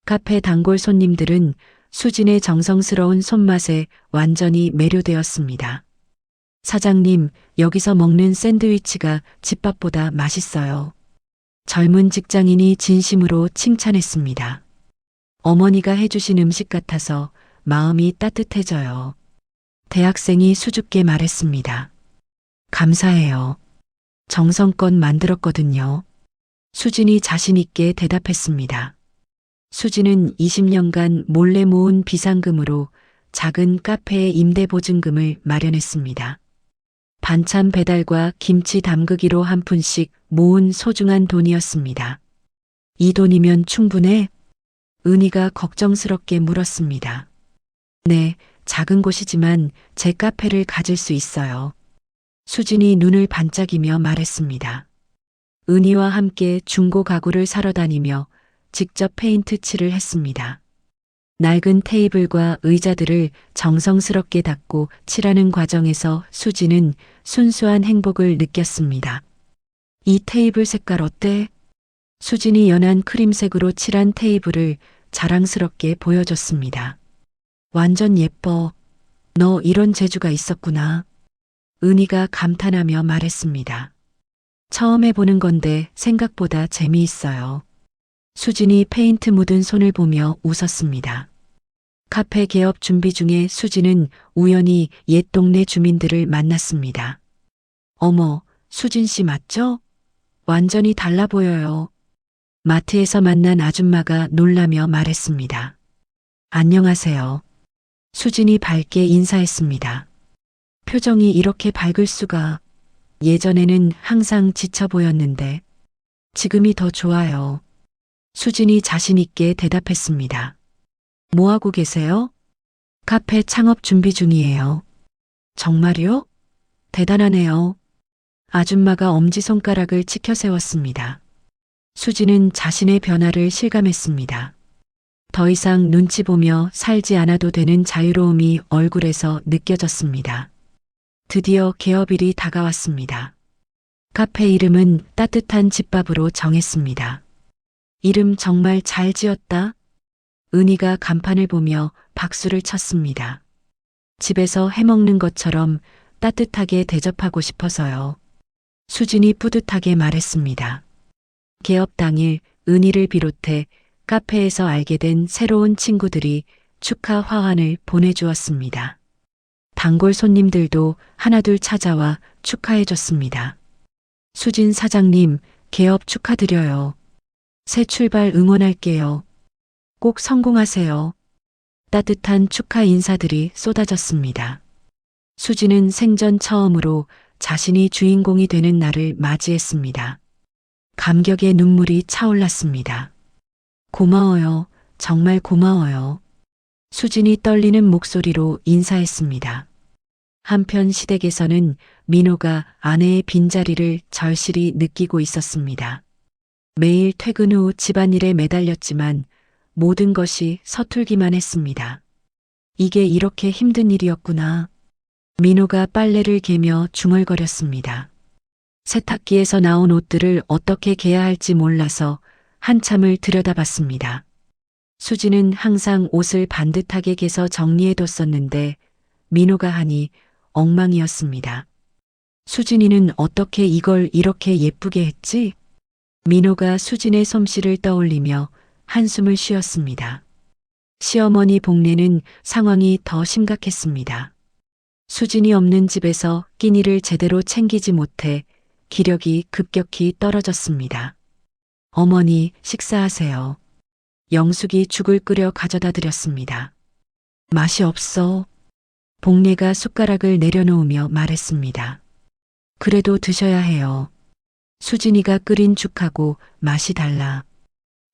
카페 단골 손님들은 수진의 정성스러운 손맛에 완전히 매료되었습니다. 사장님, 여기서 먹는 샌드위치가 집밥보다 맛있어요. 젊은 직장인이 진심으로 칭찬했습니다. 어머니가 해주신 음식 같아서 마음이 따뜻해져요. 대학생이 수줍게 말했습니다. 감사해요. 정성껏 만들었거든요. 수진이 자신있게 대답했습니다. 수진은 20년간 몰래 모은 비상금으로 작은 카페의 임대보증금을 마련했습니다. 반찬 배달과 김치 담그기로 한 푼씩 모은 소중한 돈이었습니다. 이 돈이면 충분해? 은희가 걱정스럽게 물었습니다. 네, 작은 곳이지만 제 카페를 가질 수 있어요. 수진이 눈을 반짝이며 말했습니다. 은희와 함께 중고 가구를 사러 다니며 직접 페인트 칠을 했습니다. 낡은 테이블과 의자들을 정성스럽게 닦고 칠하는 과정에서 수진은 순수한 행복을 느꼈습니다. 이 테이블 색깔 어때? 수진이 연한 크림색으로 칠한 테이블을 자랑스럽게 보여줬습니다. 완전 예뻐. 너 이런 재주가 있었구나. 은희가 감탄하며 말했습니다. 처음 해보는 건데 생각보다 재미있어요. 수진이 페인트 묻은 손을 보며 웃었습니다. 카페 개업 준비 중에 수진은 우연히 옛 동네 주민들을 만났습니다. 어머, 수진 씨 맞죠? 완전히 달라 보여요. 마트에서 만난 아줌마가 놀라며 말했습니다. 안녕하세요. 수진이 밝게 인사했습니다. 표정이 이렇게 밝을 수가. 예전에는 항상 지쳐 보였는데 지금이 더 좋아요. 수진이 자신 있게 대답했습니다. 뭐 하고 계세요? 카페 창업 준비 중이에요. 정말요? 대단하네요. 아줌마가 엄지손가락을 치켜 세웠습니다. 수진은 자신의 변화를 실감했습니다. 더 이상 눈치 보며 살지 않아도 되는 자유로움이 얼굴에서 느껴졌습니다. 드디어 개업일이 다가왔습니다. 카페 이름은 따뜻한 집밥으로 정했습니다. 이름 정말 잘 지었다. 은희가 간판을 보며 박수를 쳤습니다. 집에서 해먹는 것처럼 따뜻하게 대접하고 싶어서요. 수진이 뿌듯하게 말했습니다. 개업 당일 은희를 비롯해 카페에서 알게 된 새로운 친구들이 축하 화환을 보내주었습니다. 단골 손님들도 하나둘 찾아와 축하해줬습니다. 수진 사장님, 개업 축하드려요. 새 출발 응원할게요. 꼭 성공하세요. 따뜻한 축하 인사들이 쏟아졌습니다. 수진은 생전 처음으로 자신이 주인공이 되는 날을 맞이했습니다. 감격의 눈물이 차올랐습니다. 고마워요. 정말 고마워요. 수진이 떨리는 목소리로 인사했습니다. 한편 시댁에서는 민호가 아내의 빈자리를 절실히 느끼고 있었습니다. 매일 퇴근 후 집안일에 매달렸지만 모든 것이 서툴기만 했습니다. 이게 이렇게 힘든 일이었구나. 민호가 빨래를 개며 중얼거렸습니다. 세탁기에서 나온 옷들을 어떻게 개야 할지 몰라서 한참을 들여다봤습니다. 수지는 항상 옷을 반듯하게 개서 정리해뒀었는데 민호가 하니 엉망이었습니다. 수진이는 어떻게 이걸 이렇게 예쁘게 했지? 민호가 수진의 솜씨를 떠올리며 한숨을 쉬었습니다. 시어머니 복례는 상황이 더 심각했습니다. 수진이 없는 집에서 끼니를 제대로 챙기지 못해 기력이 급격히 떨어졌습니다. 어머니, 식사하세요. 영숙이 죽을 끓여 가져다 드렸습니다. 맛이 없어. 복례가 숟가락을 내려놓으며 말했습니다. 그래도 드셔야 해요. 수진이가 끓인 죽하고 맛이 달라.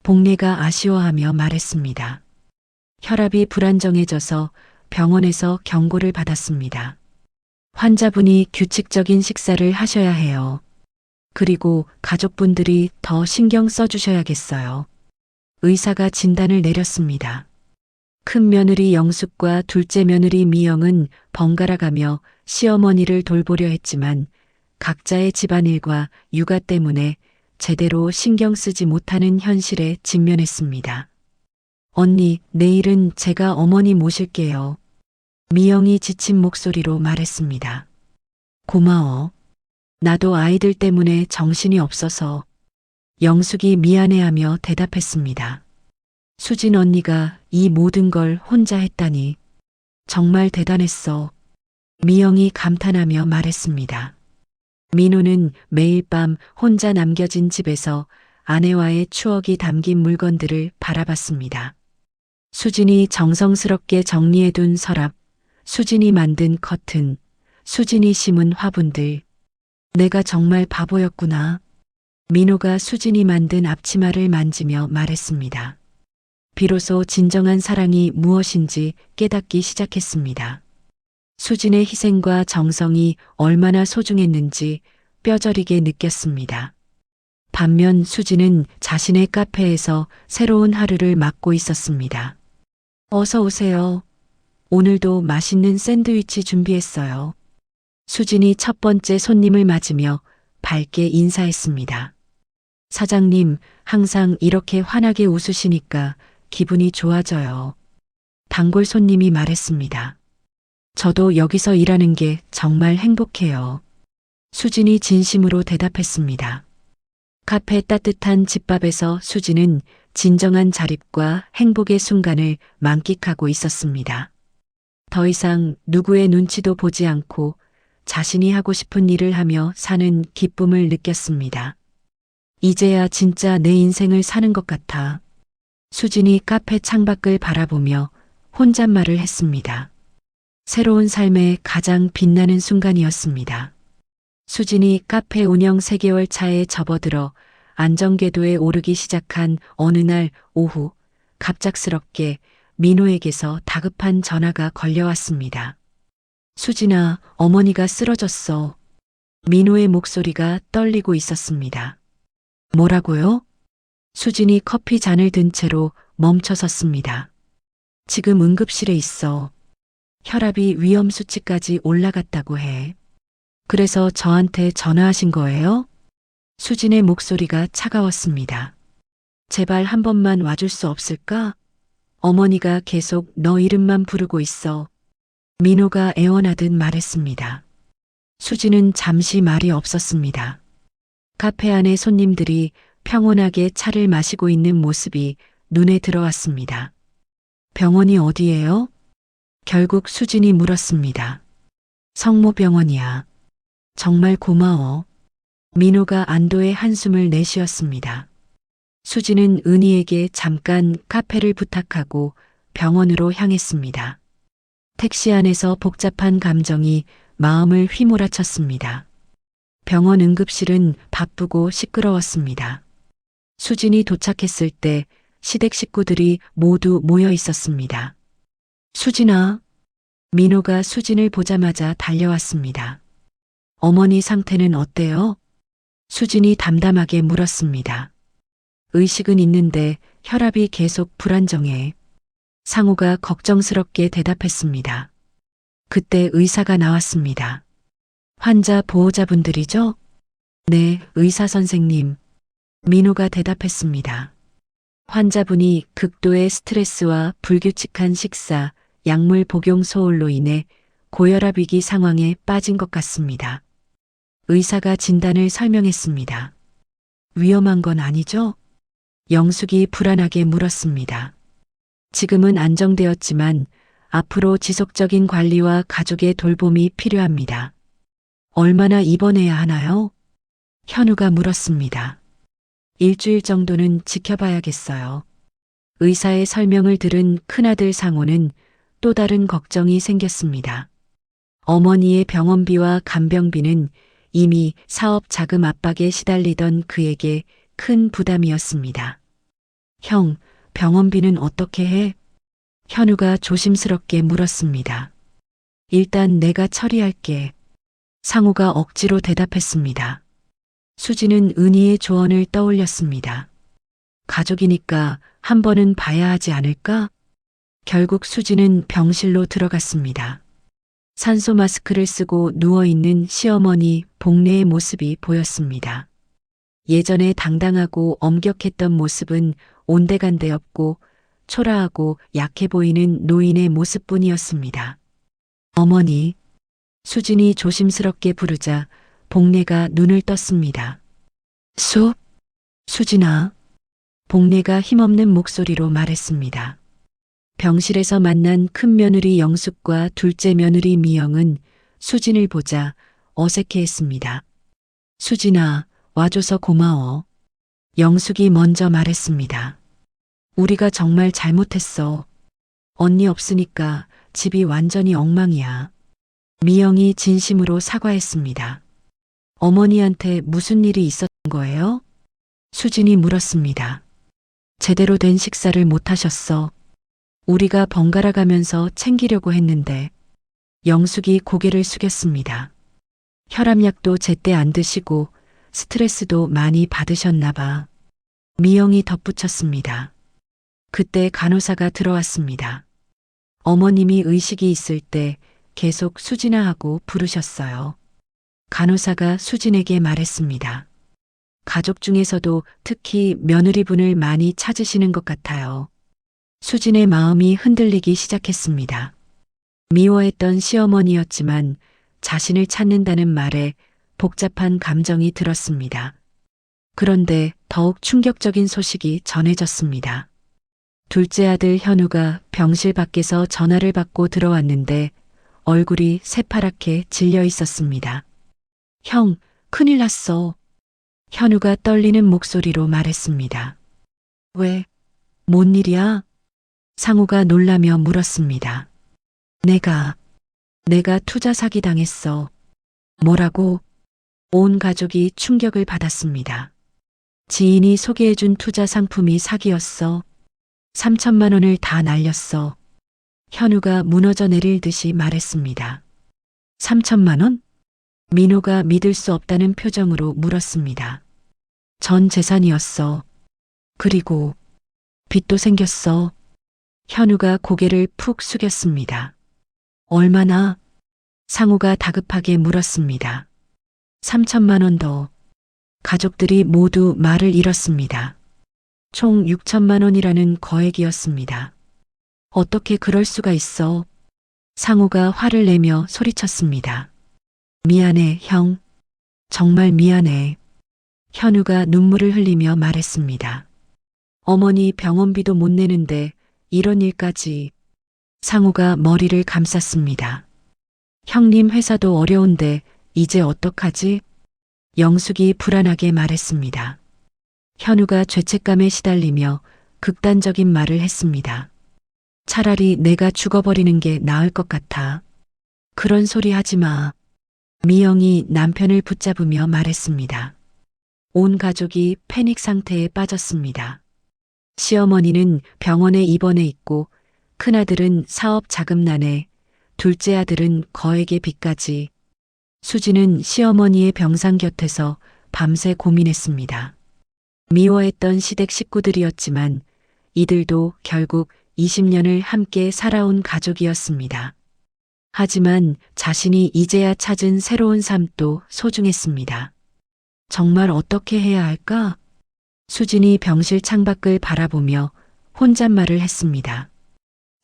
복례가 아쉬워하며 말했습니다. 혈압이 불안정해져서 병원에서 경고를 받았습니다. 환자분이 규칙적인 식사를 하셔야 해요. 그리고 가족분들이 더 신경 써주셔야겠어요. 의사가 진단을 내렸습니다. 큰 며느리 영숙과 둘째 며느리 미영은 번갈아 가며 시어머니를 돌보려 했지만 각자의 집안일과 육아 때문에 제대로 신경 쓰지 못하는 현실에 직면했습니다. 언니, 내일은 제가 어머니 모실게요. 미영이 지친 목소리로 말했습니다. 고마워. 나도 아이들 때문에 정신이 없어서. 영숙이 미안해하며 대답했습니다. 수진 언니가 이 모든 걸 혼자 했다니. 정말 대단했어. 미영이 감탄하며 말했습니다. 민호는 매일 밤 혼자 남겨진 집에서 아내와의 추억이 담긴 물건들을 바라봤습니다. 수진이 정성스럽게 정리해둔 서랍, 수진이 만든 커튼, 수진이 심은 화분들. 내가 정말 바보였구나. 민호가 수진이 만든 앞치마를 만지며 말했습니다. 비로소 진정한 사랑이 무엇인지 깨닫기 시작했습니다. 수진의 희생과 정성이 얼마나 소중했는지 뼈저리게 느꼈습니다. 반면 수진은 자신의 카페에서 새로운 하루를 맞고 있었습니다. 어서 오세요. 오늘도 맛있는 샌드위치 준비했어요. 수진이 첫 번째 손님을 맞으며 밝게 인사했습니다. 사장님, 항상 이렇게 환하게 웃으시니까 기분이 좋아져요. 단골 손님이 말했습니다. 저도 여기서 일하는 게 정말 행복해요. 수진이 진심으로 대답했습니다. 카페 따뜻한 집밥에서 수진은 진정한 자립과 행복의 순간을 만끽하고 있었습니다. 더 이상 누구의 눈치도 보지 않고 자신이 하고 싶은 일을 하며 사는 기쁨을 느꼈습니다. 이제야 진짜 내 인생을 사는 것 같아. 수진이 카페 창밖을 바라보며 혼잣말을 했습니다. 새로운 삶의 가장 빛나는 순간이었습니다. 수진이 카페 운영 3개월 차에 접어들어 안정궤도에 오르기 시작한 어느 날 오후 갑작스럽게 민호에게서 다급한 전화가 걸려왔습니다. 수진아, 어머니가 쓰러졌어. 민호의 목소리가 떨리고 있었습니다. 뭐라고요? 수진이 커피 잔을 든 채로 멈춰섰습니다. 지금 응급실에 있어. 혈압이 위험 수치까지 올라갔다고 해. 그래서 저한테 전화하신 거예요? 수진의 목소리가 차가웠습니다. 제발 한 번만 와줄 수 없을까? 어머니가 계속 너 이름만 부르고 있어. 민호가 애원하듯 말했습니다. 수진은 잠시 말이 없었습니다. 카페 안에 손님들이 평온하게 차를 마시고 있는 모습이 눈에 들어왔습니다. 병원이 어디예요? 결국 수진이 물었습니다. 성모병원이야. 정말 고마워. 민호가 안도의 한숨을 내쉬었습니다. 수진은 은희에게 잠깐 카페를 부탁하고 병원으로 향했습니다. 택시 안에서 복잡한 감정이 마음을 휘몰아쳤습니다. 병원 응급실은 바쁘고 시끄러웠습니다. 수진이 도착했을 때 시댁 식구들이 모두 모여 있었습니다. 수진아, 민호가 수진을 보자마자 달려왔습니다. 어머니 상태는 어때요? 수진이 담담하게 물었습니다. 의식은 있는데 혈압이 계속 불안정해. 상우가 걱정스럽게 대답했습니다. 그때 의사가 나왔습니다. 환자 보호자분들이죠? 네, 의사 선생님. 민호가 대답했습니다. 환자분이 극도의 스트레스와 불규칙한 식사, 약물 복용 소홀로 인해 고혈압 위기 상황에 빠진 것 같습니다. 의사가 진단을 설명했습니다. 위험한 건 아니죠? 영숙이 불안하게 물었습니다. 지금은 안정되었지만 앞으로 지속적인 관리와 가족의 돌봄이 필요합니다. 얼마나 입원해야 하나요? 현우가 물었습니다. 일주일 정도는 지켜봐야겠어요. 의사의 설명을 들은 큰아들 상호는 또 다른 걱정이 생겼습니다. 어머니의 병원비와 간병비는 이미 사업 자금 압박에 시달리던 그에게 큰 부담이었습니다. 형, 병원비는 어떻게 해? 현우가 조심스럽게 물었습니다. 일단 내가 처리할게. 상우가 억지로 대답했습니다. 수지는 은희의 조언을 떠올렸습니다. 가족이니까 한 번은 봐야 하지 않을까? 결국 수지는 병실로 들어갔습니다. 산소 마스크를 쓰고 누워있는 시어머니 복례의 모습이 보였습니다. 예전에 당당하고 엄격했던 모습은 온데간데 없고 초라하고 약해 보이는 노인의 모습뿐이었습니다. 어머니, 수진이 조심스럽게 부르자 복례가 눈을 떴습니다. 수진아. 복례가 힘없는 목소리로 말했습니다. 병실에서 만난 큰 며느리 영숙과 둘째 며느리 미영은 수진을 보자 어색해했습니다. 수진아, 와줘서 고마워. 영숙이 먼저 말했습니다. 우리가 정말 잘못했어. 언니 없으니까 집이 완전히 엉망이야. 미영이 진심으로 사과했습니다. 어머니한테 무슨 일이 있었던 거예요? 수진이 물었습니다. 제대로 된 식사를 못 하셨어. 우리가 번갈아 가면서 챙기려고 했는데. 영숙이 고개를 숙였습니다. 혈압약도 제때 안 드시고 스트레스도 많이 받으셨나 봐. 미영이 덧붙였습니다. 그때 간호사가 들어왔습니다. 어머님이 의식이 있을 때 계속 수진아 하고 부르셨어요. 간호사가 수진에게 말했습니다. 가족 중에서도 특히 며느리분을 많이 찾으시는 것 같아요. 수진의 마음이 흔들리기 시작했습니다. 미워했던 시어머니였지만 자신을 찾는다는 말에 복잡한 감정이 들었습니다. 그런데 더욱 충격적인 소식이 전해졌습니다. 둘째 아들 현우가 병실 밖에서 전화를 받고 들어왔는데 얼굴이 새파랗게 질려 있었습니다. 형, 큰일 났어. 현우가 떨리는 목소리로 말했습니다. 왜? 뭔 일이야? 상우가 놀라며 물었습니다. 내가 투자 사기 당했어. 뭐라고? 온 가족이 충격을 받았습니다. 지인이 소개해준 투자 상품이 사기였어. 3천만 원을 다 날렸어. 현우가 무너져 내릴 듯이 말했습니다. 3천만 원? 민호가 믿을 수 없다는 표정으로 물었습니다. 전 재산이었어. 그리고 빚도 생겼어. 현우가 고개를 푹 숙였습니다. 얼마나? 상우가 다급하게 물었습니다. 3천만 원 더. 가족들이 모두 말을 잃었습니다. 총 6천만 원이라는 거액이었습니다. 어떻게 그럴 수가 있어? 상우가 화를 내며 소리쳤습니다. 미안해, 형. 정말 미안해. 현우가 눈물을 흘리며 말했습니다. 어머니 병원비도 못 내는데 이런 일까지. 상우가 머리를 감쌌습니다. 형님 회사도 어려운데 이제 어떡하지? 영숙이 불안하게 말했습니다. 현우가 죄책감에 시달리며 극단적인 말을 했습니다. 차라리 내가 죽어버리는 게 나을 것 같아. 그런 소리 하지 마. 미영이 남편을 붙잡으며 말했습니다. 온 가족이 패닉 상태에 빠졌습니다. 시어머니는 병원에 입원해 있고 큰아들은 사업 자금난에 둘째 아들은 거액의 빚까지. 수지는 시어머니의 병상 곁에서 밤새 고민했습니다. 미워했던 시댁 식구들이었지만 이들도 결국 20년을 함께 살아온 가족이었습니다. 하지만 자신이 이제야 찾은 새로운 삶도 소중했습니다. 정말 어떻게 해야 할까? 수진이 병실 창밖을 바라보며 혼잣말을 했습니다.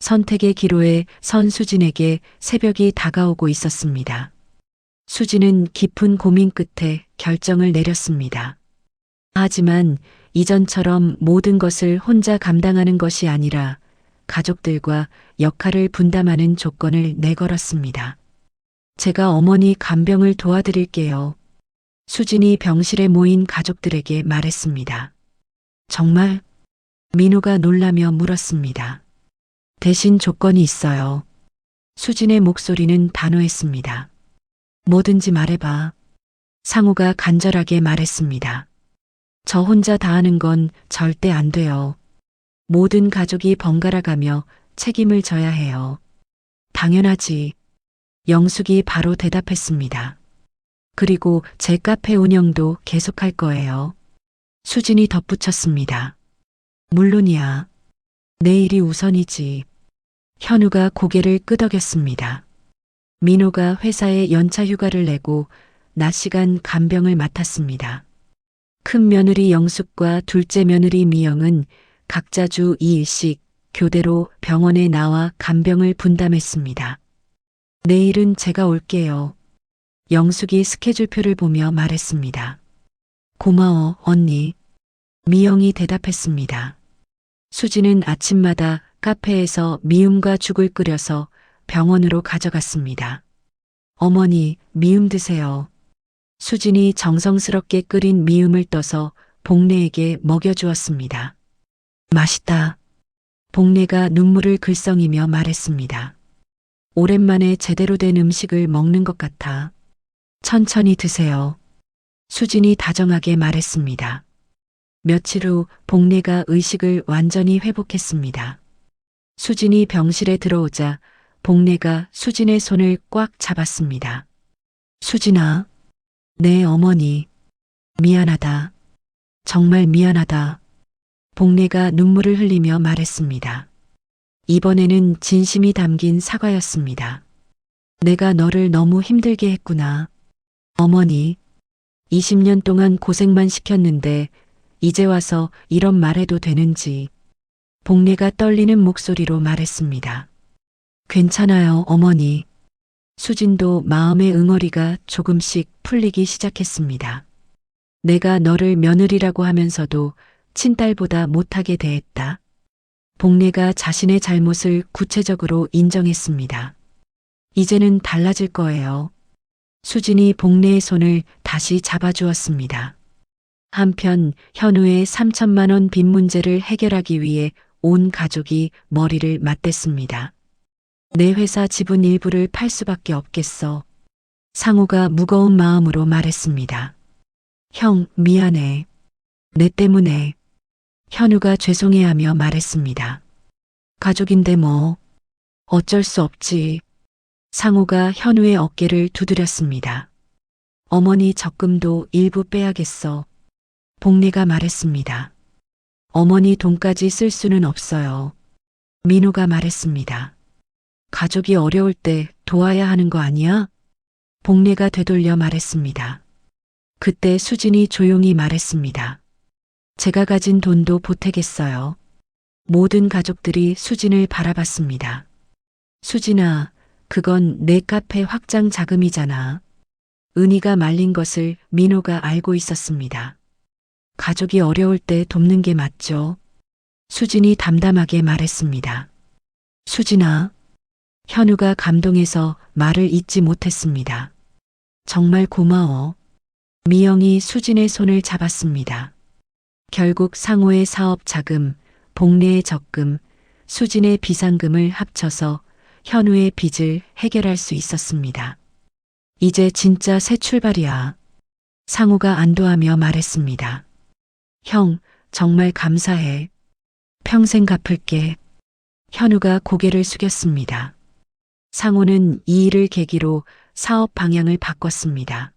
선택의 기로에 선 수진에게 새벽이 다가오고 있었습니다. 수진은 깊은 고민 끝에 결정을 내렸습니다. 하지만 이전처럼 모든 것을 혼자 감당하는 것이 아니라 가족들과 역할을 분담하는 조건을 내걸었습니다. 제가 어머니 간병을 도와드릴게요. 수진이 병실에 모인 가족들에게 말했습니다. 정말? 민호가 놀라며 물었습니다. 대신 조건이 있어요. 수진의 목소리는 단호했습니다. 뭐든지 말해봐. 상우가 간절하게 말했습니다. 저 혼자 다 하는 건 절대 안 돼요. 모든 가족이 번갈아가며 책임을 져야 해요. 당연하지. 영숙이 바로 대답했습니다. 그리고 제 카페 운영도 계속할 거예요. 수진이 덧붙였습니다. 물론이야. 내 일이 우선이지. 현우가 고개를 끄덕였습니다. 민호가 회사에 연차 휴가를 내고 낮 시간 간병을 맡았습니다. 큰 며느리 영숙과 둘째 며느리 미영은 각자 주 2일씩 교대로 병원에 나와 간병을 분담했습니다. 내일은 제가 올게요. 영숙이 스케줄표를 보며 말했습니다. 고마워, 언니. 미영이 대답했습니다. 수지는 아침마다 카페에서 미음과 죽을 끓여서 병원으로 가져갔습니다. 어머니, 미음 드세요. 수진이 정성스럽게 끓인 미음을 떠서 복례에게 먹여주었습니다. 맛있다. 복례가 눈물을 글썽이며 말했습니다. 오랜만에 제대로 된 음식을 먹는 것 같아. 천천히 드세요. 수진이 다정하게 말했습니다. 며칠 후 복례가 의식을 완전히 회복했습니다. 수진이 병실에 들어오자 복례가 수진의 손을 꽉 잡았습니다. 수진아, 네 어머니. 미안하다. 정말 미안하다. 복례가 눈물을 흘리며 말했습니다. 이번에는 진심이 담긴 사과였습니다. 내가 너를 너무 힘들게 했구나. 어머니, 20년 동안 고생만 시켰는데 이제 와서 이런 말해도 되는지. 복례가 떨리는 목소리로 말했습니다. 괜찮아요, 어머니. 수진도 마음의 응어리가 조금씩 풀리기 시작했습니다. 내가 너를 며느리라고 하면서도 친딸보다 못하게 대했다. 복례가 자신의 잘못을 구체적으로 인정했습니다. 이제는 달라질 거예요. 수진이 복례의 손을 다시 잡아주었습니다. 한편 현우의 3천만 원 빚 문제를 해결하기 위해 온 가족이 머리를 맞댔습니다. 내 회사 지분 일부를 팔 수밖에 없겠어. 상우가 무거운 마음으로 말했습니다. 형, 미안해. 내 때문에. 현우가 죄송해하며 말했습니다. 가족인데 뭐. 어쩔 수 없지. 상우가 현우의 어깨를 두드렸습니다. 어머니 적금도 일부 빼야겠어. 복례가 말했습니다. 어머니 돈까지 쓸 수는 없어요. 민호가 말했습니다. 가족이 어려울 때 도와야 하는 거 아니야? 복례가 되돌려 말했습니다. 그때 수진이 조용히 말했습니다. 제가 가진 돈도 보태겠어요. 모든 가족들이 수진을 바라봤습니다. 수진아, 그건 내 카페 확장 자금이잖아. 은희가 말린 것을 민호가 알고 있었습니다. 가족이 어려울 때 돕는 게 맞죠. 수진이 담담하게 말했습니다. 수진아, 현우가 감동해서 말을 잇지 못했습니다. 정말 고마워. 미영이 수진의 손을 잡았습니다. 결국 상호의 사업 자금, 복례의 적금, 수진의 비상금을 합쳐서 현우의 빚을 해결할 수 있었습니다. 이제 진짜 새 출발이야. 상우가 안도하며 말했습니다. 형, 정말 감사해. 평생 갚을게. 현우가 고개를 숙였습니다. 상호는 이 일을 계기로 사업 방향을 바꿨습니다.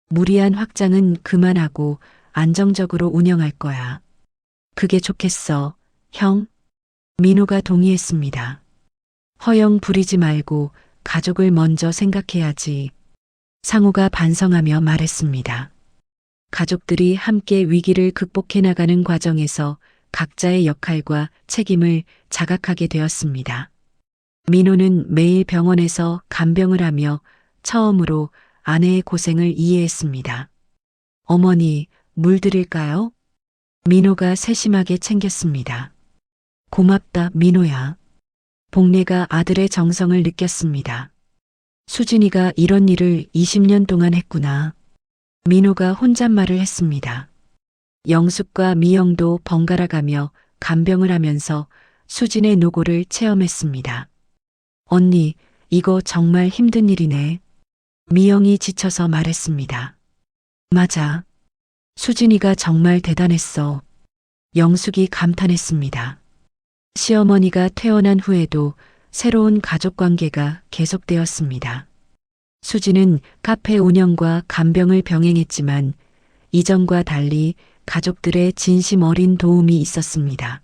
무리한 확장은 그만하고 안정적으로 운영할 거야. 그게 좋겠어, 형? 민호가 동의했습니다. 허영 부리지 말고 가족을 먼저 생각해야지. 상호가 반성하며 말했습니다. 가족들이 함께 위기를 극복해 나가는 과정에서 각자의 역할과 책임을 자각하게 되었습니다. 민호는 매일 병원에서 간병을 하며 처음으로 아내의 고생을 이해했습니다. 어머니, 물 드릴까요? 민호가 세심하게 챙겼습니다. 고맙다, 민호야. 복례가 아들의 정성을 느꼈습니다. 수진이가 이런 일을 20년 동안 했구나. 민호가 혼잣말을 했습니다. 영숙과 미영도 번갈아 가며 간병을 하면서 수진의 노고를 체험했습니다. 언니, 이거 정말 힘든 일이네. 미영이 지쳐서 말했습니다. 맞아. 수진이가 정말 대단했어. 영숙이 감탄했습니다. 시어머니가 퇴원한 후에도 새로운 가족 관계가 계속되었습니다. 수지는 카페 운영과 간병을 병행했지만 이전과 달리 가족들의 진심 어린 도움이 있었습니다.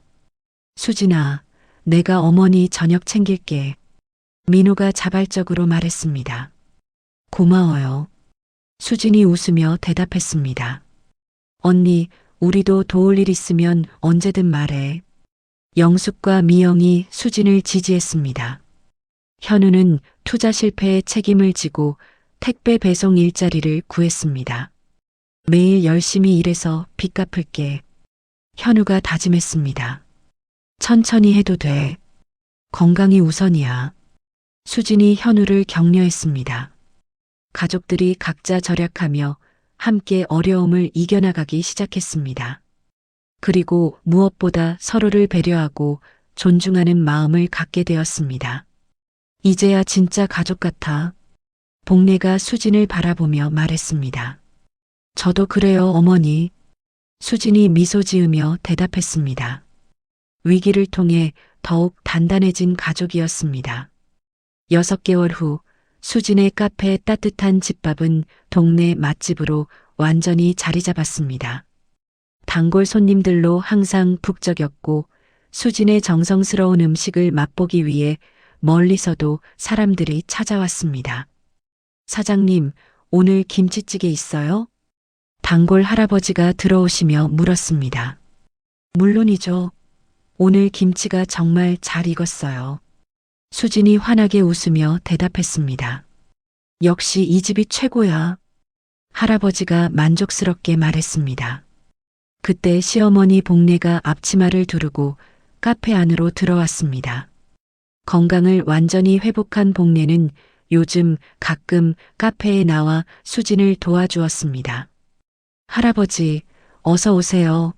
수진아, 내가 어머니 저녁 챙길게. 민호가 자발적으로 말했습니다. 고마워요. 수진이 웃으며 대답했습니다. 언니, 우리도 도울 일 있으면 언제든 말해. 영숙과 미영이 수진을 지지했습니다. 현우는 투자 실패에 책임을 지고 택배 배송 일자리를 구했습니다. 매일 열심히 일해서 빚 갚을게. 현우가 다짐했습니다. 천천히 해도 돼. 건강이 우선이야. 수진이 현우를 격려했습니다. 가족들이 각자 절약하며 함께 어려움을 이겨나가기 시작했습니다. 그리고 무엇보다 서로를 배려하고 존중하는 마음을 갖게 되었습니다. 이제야 진짜 가족 같아. 복례가 수진을 바라보며 말했습니다. 저도 그래요, 어머니. 수진이 미소 지으며 대답했습니다. 위기를 통해 더욱 단단해진 가족이었습니다. 6개월 후 수진의 카페 따뜻한 집밥은 동네 맛집으로 완전히 자리 잡았습니다. 단골 손님들로 항상 북적였고 수진의 정성스러운 음식을 맛보기 위해 멀리서도 사람들이 찾아왔습니다. 사장님, 오늘 김치찌개 있어요? 단골 할아버지가 들어오시며 물었습니다. 물론이죠. 오늘 김치가 정말 잘 익었어요. 수진이 환하게 웃으며 대답했습니다. 역시 이 집이 최고야. 할아버지가 만족스럽게 말했습니다. 그때 시어머니 복례가 앞치마를 두르고 카페 안으로 들어왔습니다. 건강을 완전히 회복한 복례는 요즘 가끔 카페에 나와 수진을 도와주었습니다. 할아버지, 어서 오세요.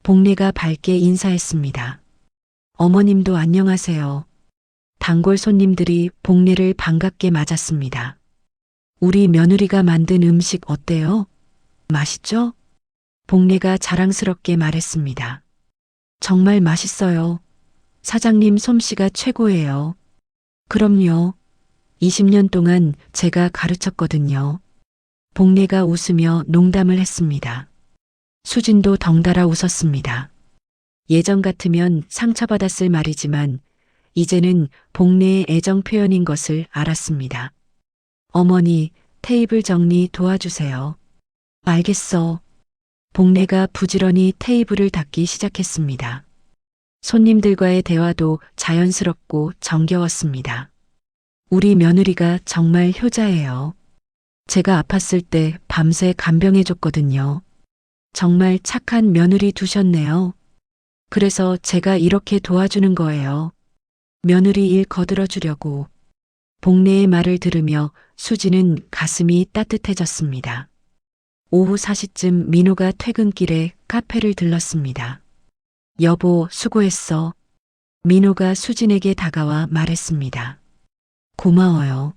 복례가 밝게 인사했습니다. 어머님도 안녕하세요. 단골 손님들이 복례를 반갑게 맞았습니다. 우리 며느리가 만든 음식 어때요? 맛있죠? 복례가 자랑스럽게 말했습니다. 정말 맛있어요. 사장님 솜씨가 최고예요. 그럼요. 20년 동안 제가 가르쳤거든요. 복례가 웃으며 농담을 했습니다. 수진도 덩달아 웃었습니다. 예전 같으면 상처받았을 말이지만 이제는 복례의 애정 표현인 것을 알았습니다. 어머니, 테이블 정리 도와주세요. 알겠어. 복례가 부지런히 테이블을 닦기 시작했습니다. 손님들과의 대화도 자연스럽고 정겨웠습니다. 우리 며느리가 정말 효자예요. 제가 아팠을 때 밤새 간병해줬거든요. 정말 착한 며느리 두셨네요. 그래서 제가 이렇게 도와주는 거예요. 며느리 일 거들어 주려고. 복례의 말을 들으며 수지는 가슴이 따뜻해졌습니다. 오후 4시쯤 민호가 퇴근길에 카페를 들렀습니다. 여보, 수고했어. 민호가 수진에게 다가와 말했습니다. 고마워요.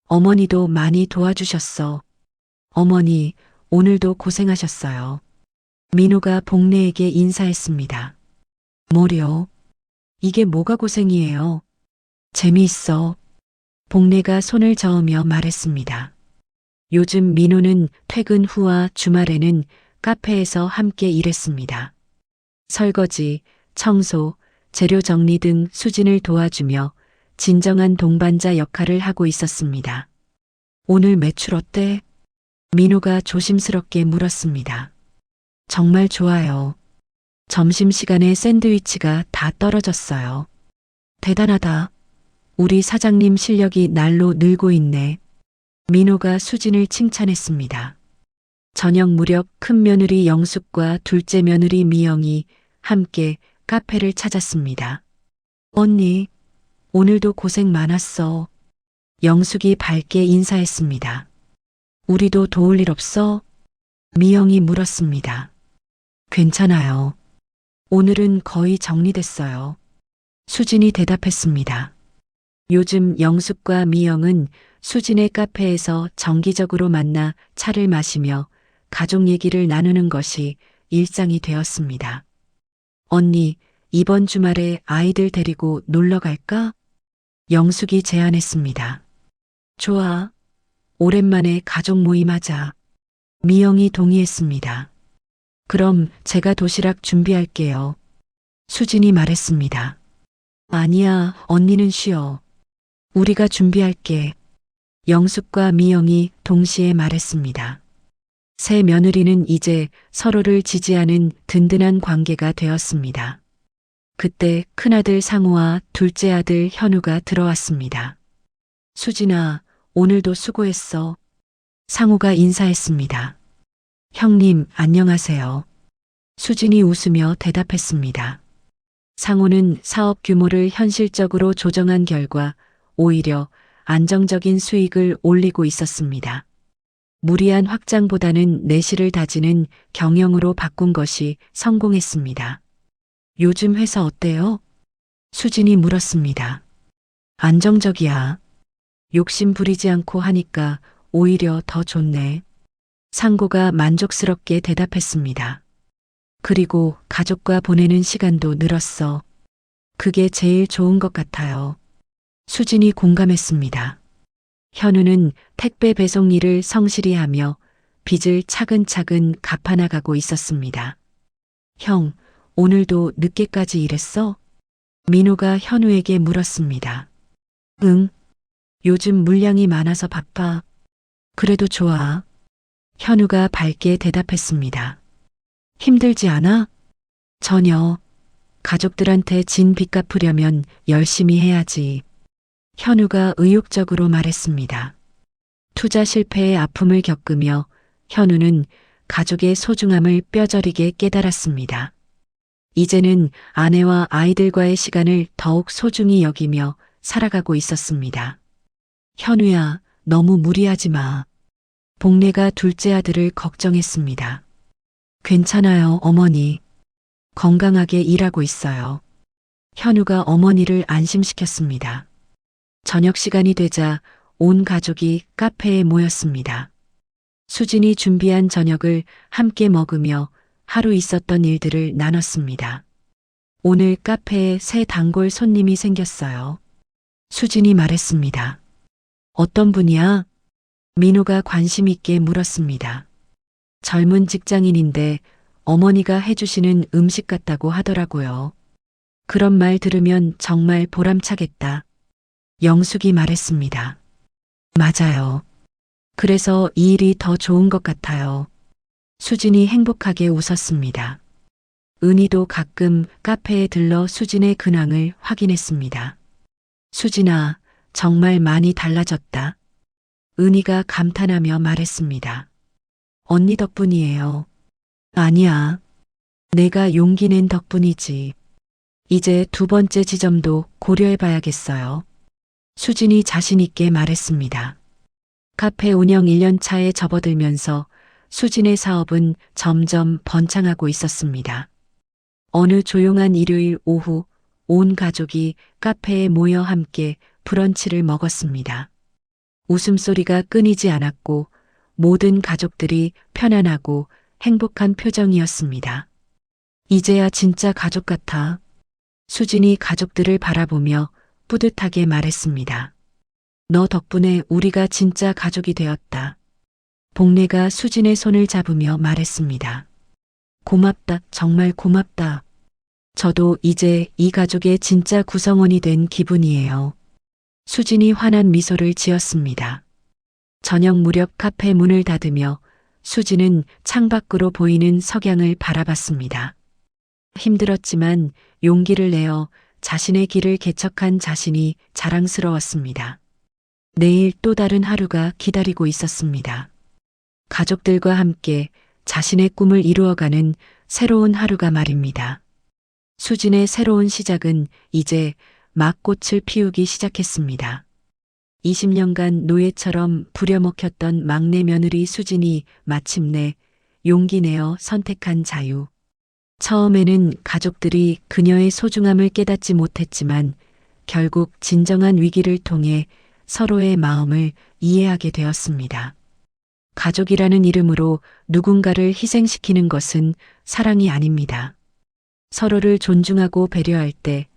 어머니도 많이 도와주셨어. 어머니, 오늘도 고생하셨어요. 민호가 복례에게 인사했습니다. 뭐려? 이게 뭐가 고생이에요? 재미있어. 복례가 손을 저으며 말했습니다. 요즘 민호는 퇴근 후와 주말에는 카페에서 함께 일했습니다. 설거지, 청소, 재료 정리 등 수진을 도와주며 진정한 동반자 역할을 하고 있었습니다. 오늘 매출 어때? 민호가 조심스럽게 물었습니다. 정말 좋아요. 점심시간에 샌드위치가 다 떨어졌어요. 대단하다. 우리 사장님 실력이 날로 늘고 있네. 민호가 수진을 칭찬했습니다. 저녁 무렵 큰 며느리 영숙과 둘째 며느리 미영이 함께 카페를 찾았습니다. 언니, 오늘도 고생 많았어. 영숙이 밝게 인사했습니다. 우리도 도울 일 없어? 미영이 물었습니다. 괜찮아요. 오늘은 거의 정리됐어요. 수진이 대답했습니다. 요즘 영숙과 미영은 수진의 카페에서 정기적으로 만나 차를 마시며 가족 얘기를 나누는 것이 일상이 되었습니다. 언니, 이번 주말에 아이들 데리고 놀러 갈까? 영숙이 제안했습니다. 좋아. 오랜만에 가족 모임하자. 미영이 동의했습니다. 그럼 제가 도시락 준비할게요. 수진이 말했습니다. 아니야, 언니는 쉬어. 우리가 준비할게. 영숙과 미영이 동시에 말했습니다. 새 며느리는 이제 서로를 지지하는 든든한 관계가 되었습니다. 그때 큰아들 상우와 둘째 아들 현우가 들어왔습니다. 수진아, 오늘도 수고했어. 상우가 인사했습니다. 형님, 안녕하세요. 수진이 웃으며 대답했습니다. 상우는 사업 규모를 현실적으로 조정한 결과 오히려 안정적인 수익을 올리고 있었습니다. 무리한 확장보다는 내실을 다지는 경영으로 바꾼 것이 성공했습니다. 요즘 회사 어때요? 수진이 물었습니다. 안정적이야. 욕심 부리지 않고 하니까 오히려 더 좋네. 상고가 만족스럽게 대답했습니다. 그리고 가족과 보내는 시간도 늘었어. 그게 제일 좋은 것 같아요. 수진이 공감했습니다. 현우는 택배 배송 일을 성실히 하며 빚을 차근차근 갚아나가고 있었습니다. 형, 오늘도 늦게까지 일했어? 민호가 현우에게 물었습니다. 응. 요즘 물량이 많아서 바빠. 그래도 좋아. 현우가 밝게 대답했습니다. 힘들지 않아? 전혀. 가족들한테 진 빚 갚으려면 열심히 해야지. 현우가 의욕적으로 말했습니다. 투자 실패의 아픔을 겪으며 현우는 가족의 소중함을 뼈저리게 깨달았습니다. 이제는 아내와 아이들과의 시간을 더욱 소중히 여기며 살아가고 있었습니다. 현우야, 너무 무리하지 마. 복례가 둘째 아들을 걱정했습니다. 괜찮아요, 어머니. 건강하게 일하고 있어요. 현우가 어머니를 안심시켰습니다. 저녁 시간이 되자 온 가족이 카페에 모였습니다. 수진이 준비한 저녁을 함께 먹으며 하루 있었던 일들을 나눴습니다. 오늘 카페에 새 단골 손님이 생겼어요. 수진이 말했습니다. 어떤 분이야? 민호가 관심 있게 물었습니다. 젊은 직장인인데 어머니가 해주시는 음식 같다고 하더라고요. 그런 말 들으면 정말 보람차겠다. 영숙이 말했습니다. 맞아요. 그래서 이 일이 더 좋은 것 같아요. 수진이 행복하게 웃었습니다. 은희도 가끔 카페에 들러 수진의 근황을 확인했습니다. 수진아, 정말 많이 달라졌다. 은희가 감탄하며 말했습니다. 언니 덕분이에요. 아니야. 내가 용기 낸 덕분이지. 이제 두 번째 지점도 고려해봐야겠어요. 수진이 자신 있게 말했습니다. 카페 운영 1년 차에 접어들면서 수진의 사업은 점점 번창하고 있었습니다. 어느 조용한 일요일 오후 온 가족이 카페에 모여 함께 브런치를 먹었습니다. 웃음소리가 끊이지 않았고 모든 가족들이 편안하고 행복한 표정이었습니다. 이제야 진짜 가족 같아. 수진이 가족들을 바라보며 뿌듯하게 말했습니다. 너 덕분에 우리가 진짜 가족이 되었다. 복례가 수진의 손을 잡으며 말했습니다. 고맙다, 정말 고맙다. 저도 이제 이 가족의 진짜 구성원이 된 기분이에요. 수진이 환한 미소를 지었습니다. 저녁 무렵 카페 문을 닫으며 수진은 창밖으로 보이는 석양을 바라봤습니다. 힘들었지만 용기를 내어 자신의 길을 개척한 자신이 자랑스러웠습니다. 내일 또 다른 하루가 기다리고 있었습니다. 가족들과 함께 자신의 꿈을 이루어가는 새로운 하루가 말입니다. 수진의 새로운 시작은 이제 막 꽃을 피우기 시작했습니다. 20년간 노예처럼 부려먹혔던 막내 며느리 수진이 마침내 용기 내어 선택한 자유. 처음에는 가족들이 그녀의 소중함을 깨닫지 못했지만 결국 진정한 위기를 통해 서로의 마음을 이해하게 되었습니다. 가족이라는 이름으로 누군가를 희생시키는 것은 사랑이 아닙니다. 서로를 존중하고 배려할 때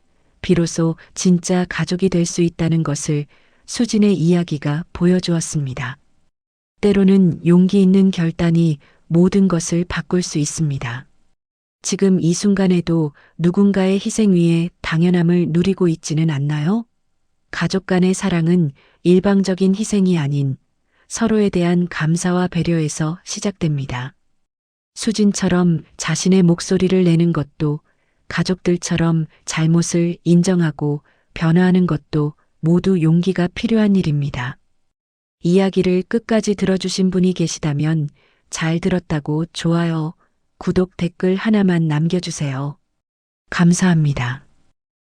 비로소 진짜 가족이 될 수 있다는 것을 수진의 이야기가 보여주었습니다. 때로는 용기 있는 결단이 모든 것을 바꿀 수 있습니다. 지금 이 순간에도 누군가의 희생 위에 당연함을 누리고 있지는 않나요? 가족 간의 사랑은 일방적인 희생이 아닌 서로에 대한 감사와 배려에서 시작됩니다. 수진처럼 자신의 목소리를 내는 것도, 가족들처럼 잘못을 인정하고 변화하는 것도 모두 용기가 필요한 일입니다. 이야기를 끝까지 들어주신 분이 계시다면 잘 들었다고 좋아요, 구독, 댓글 하나만 남겨주세요. 감사합니다.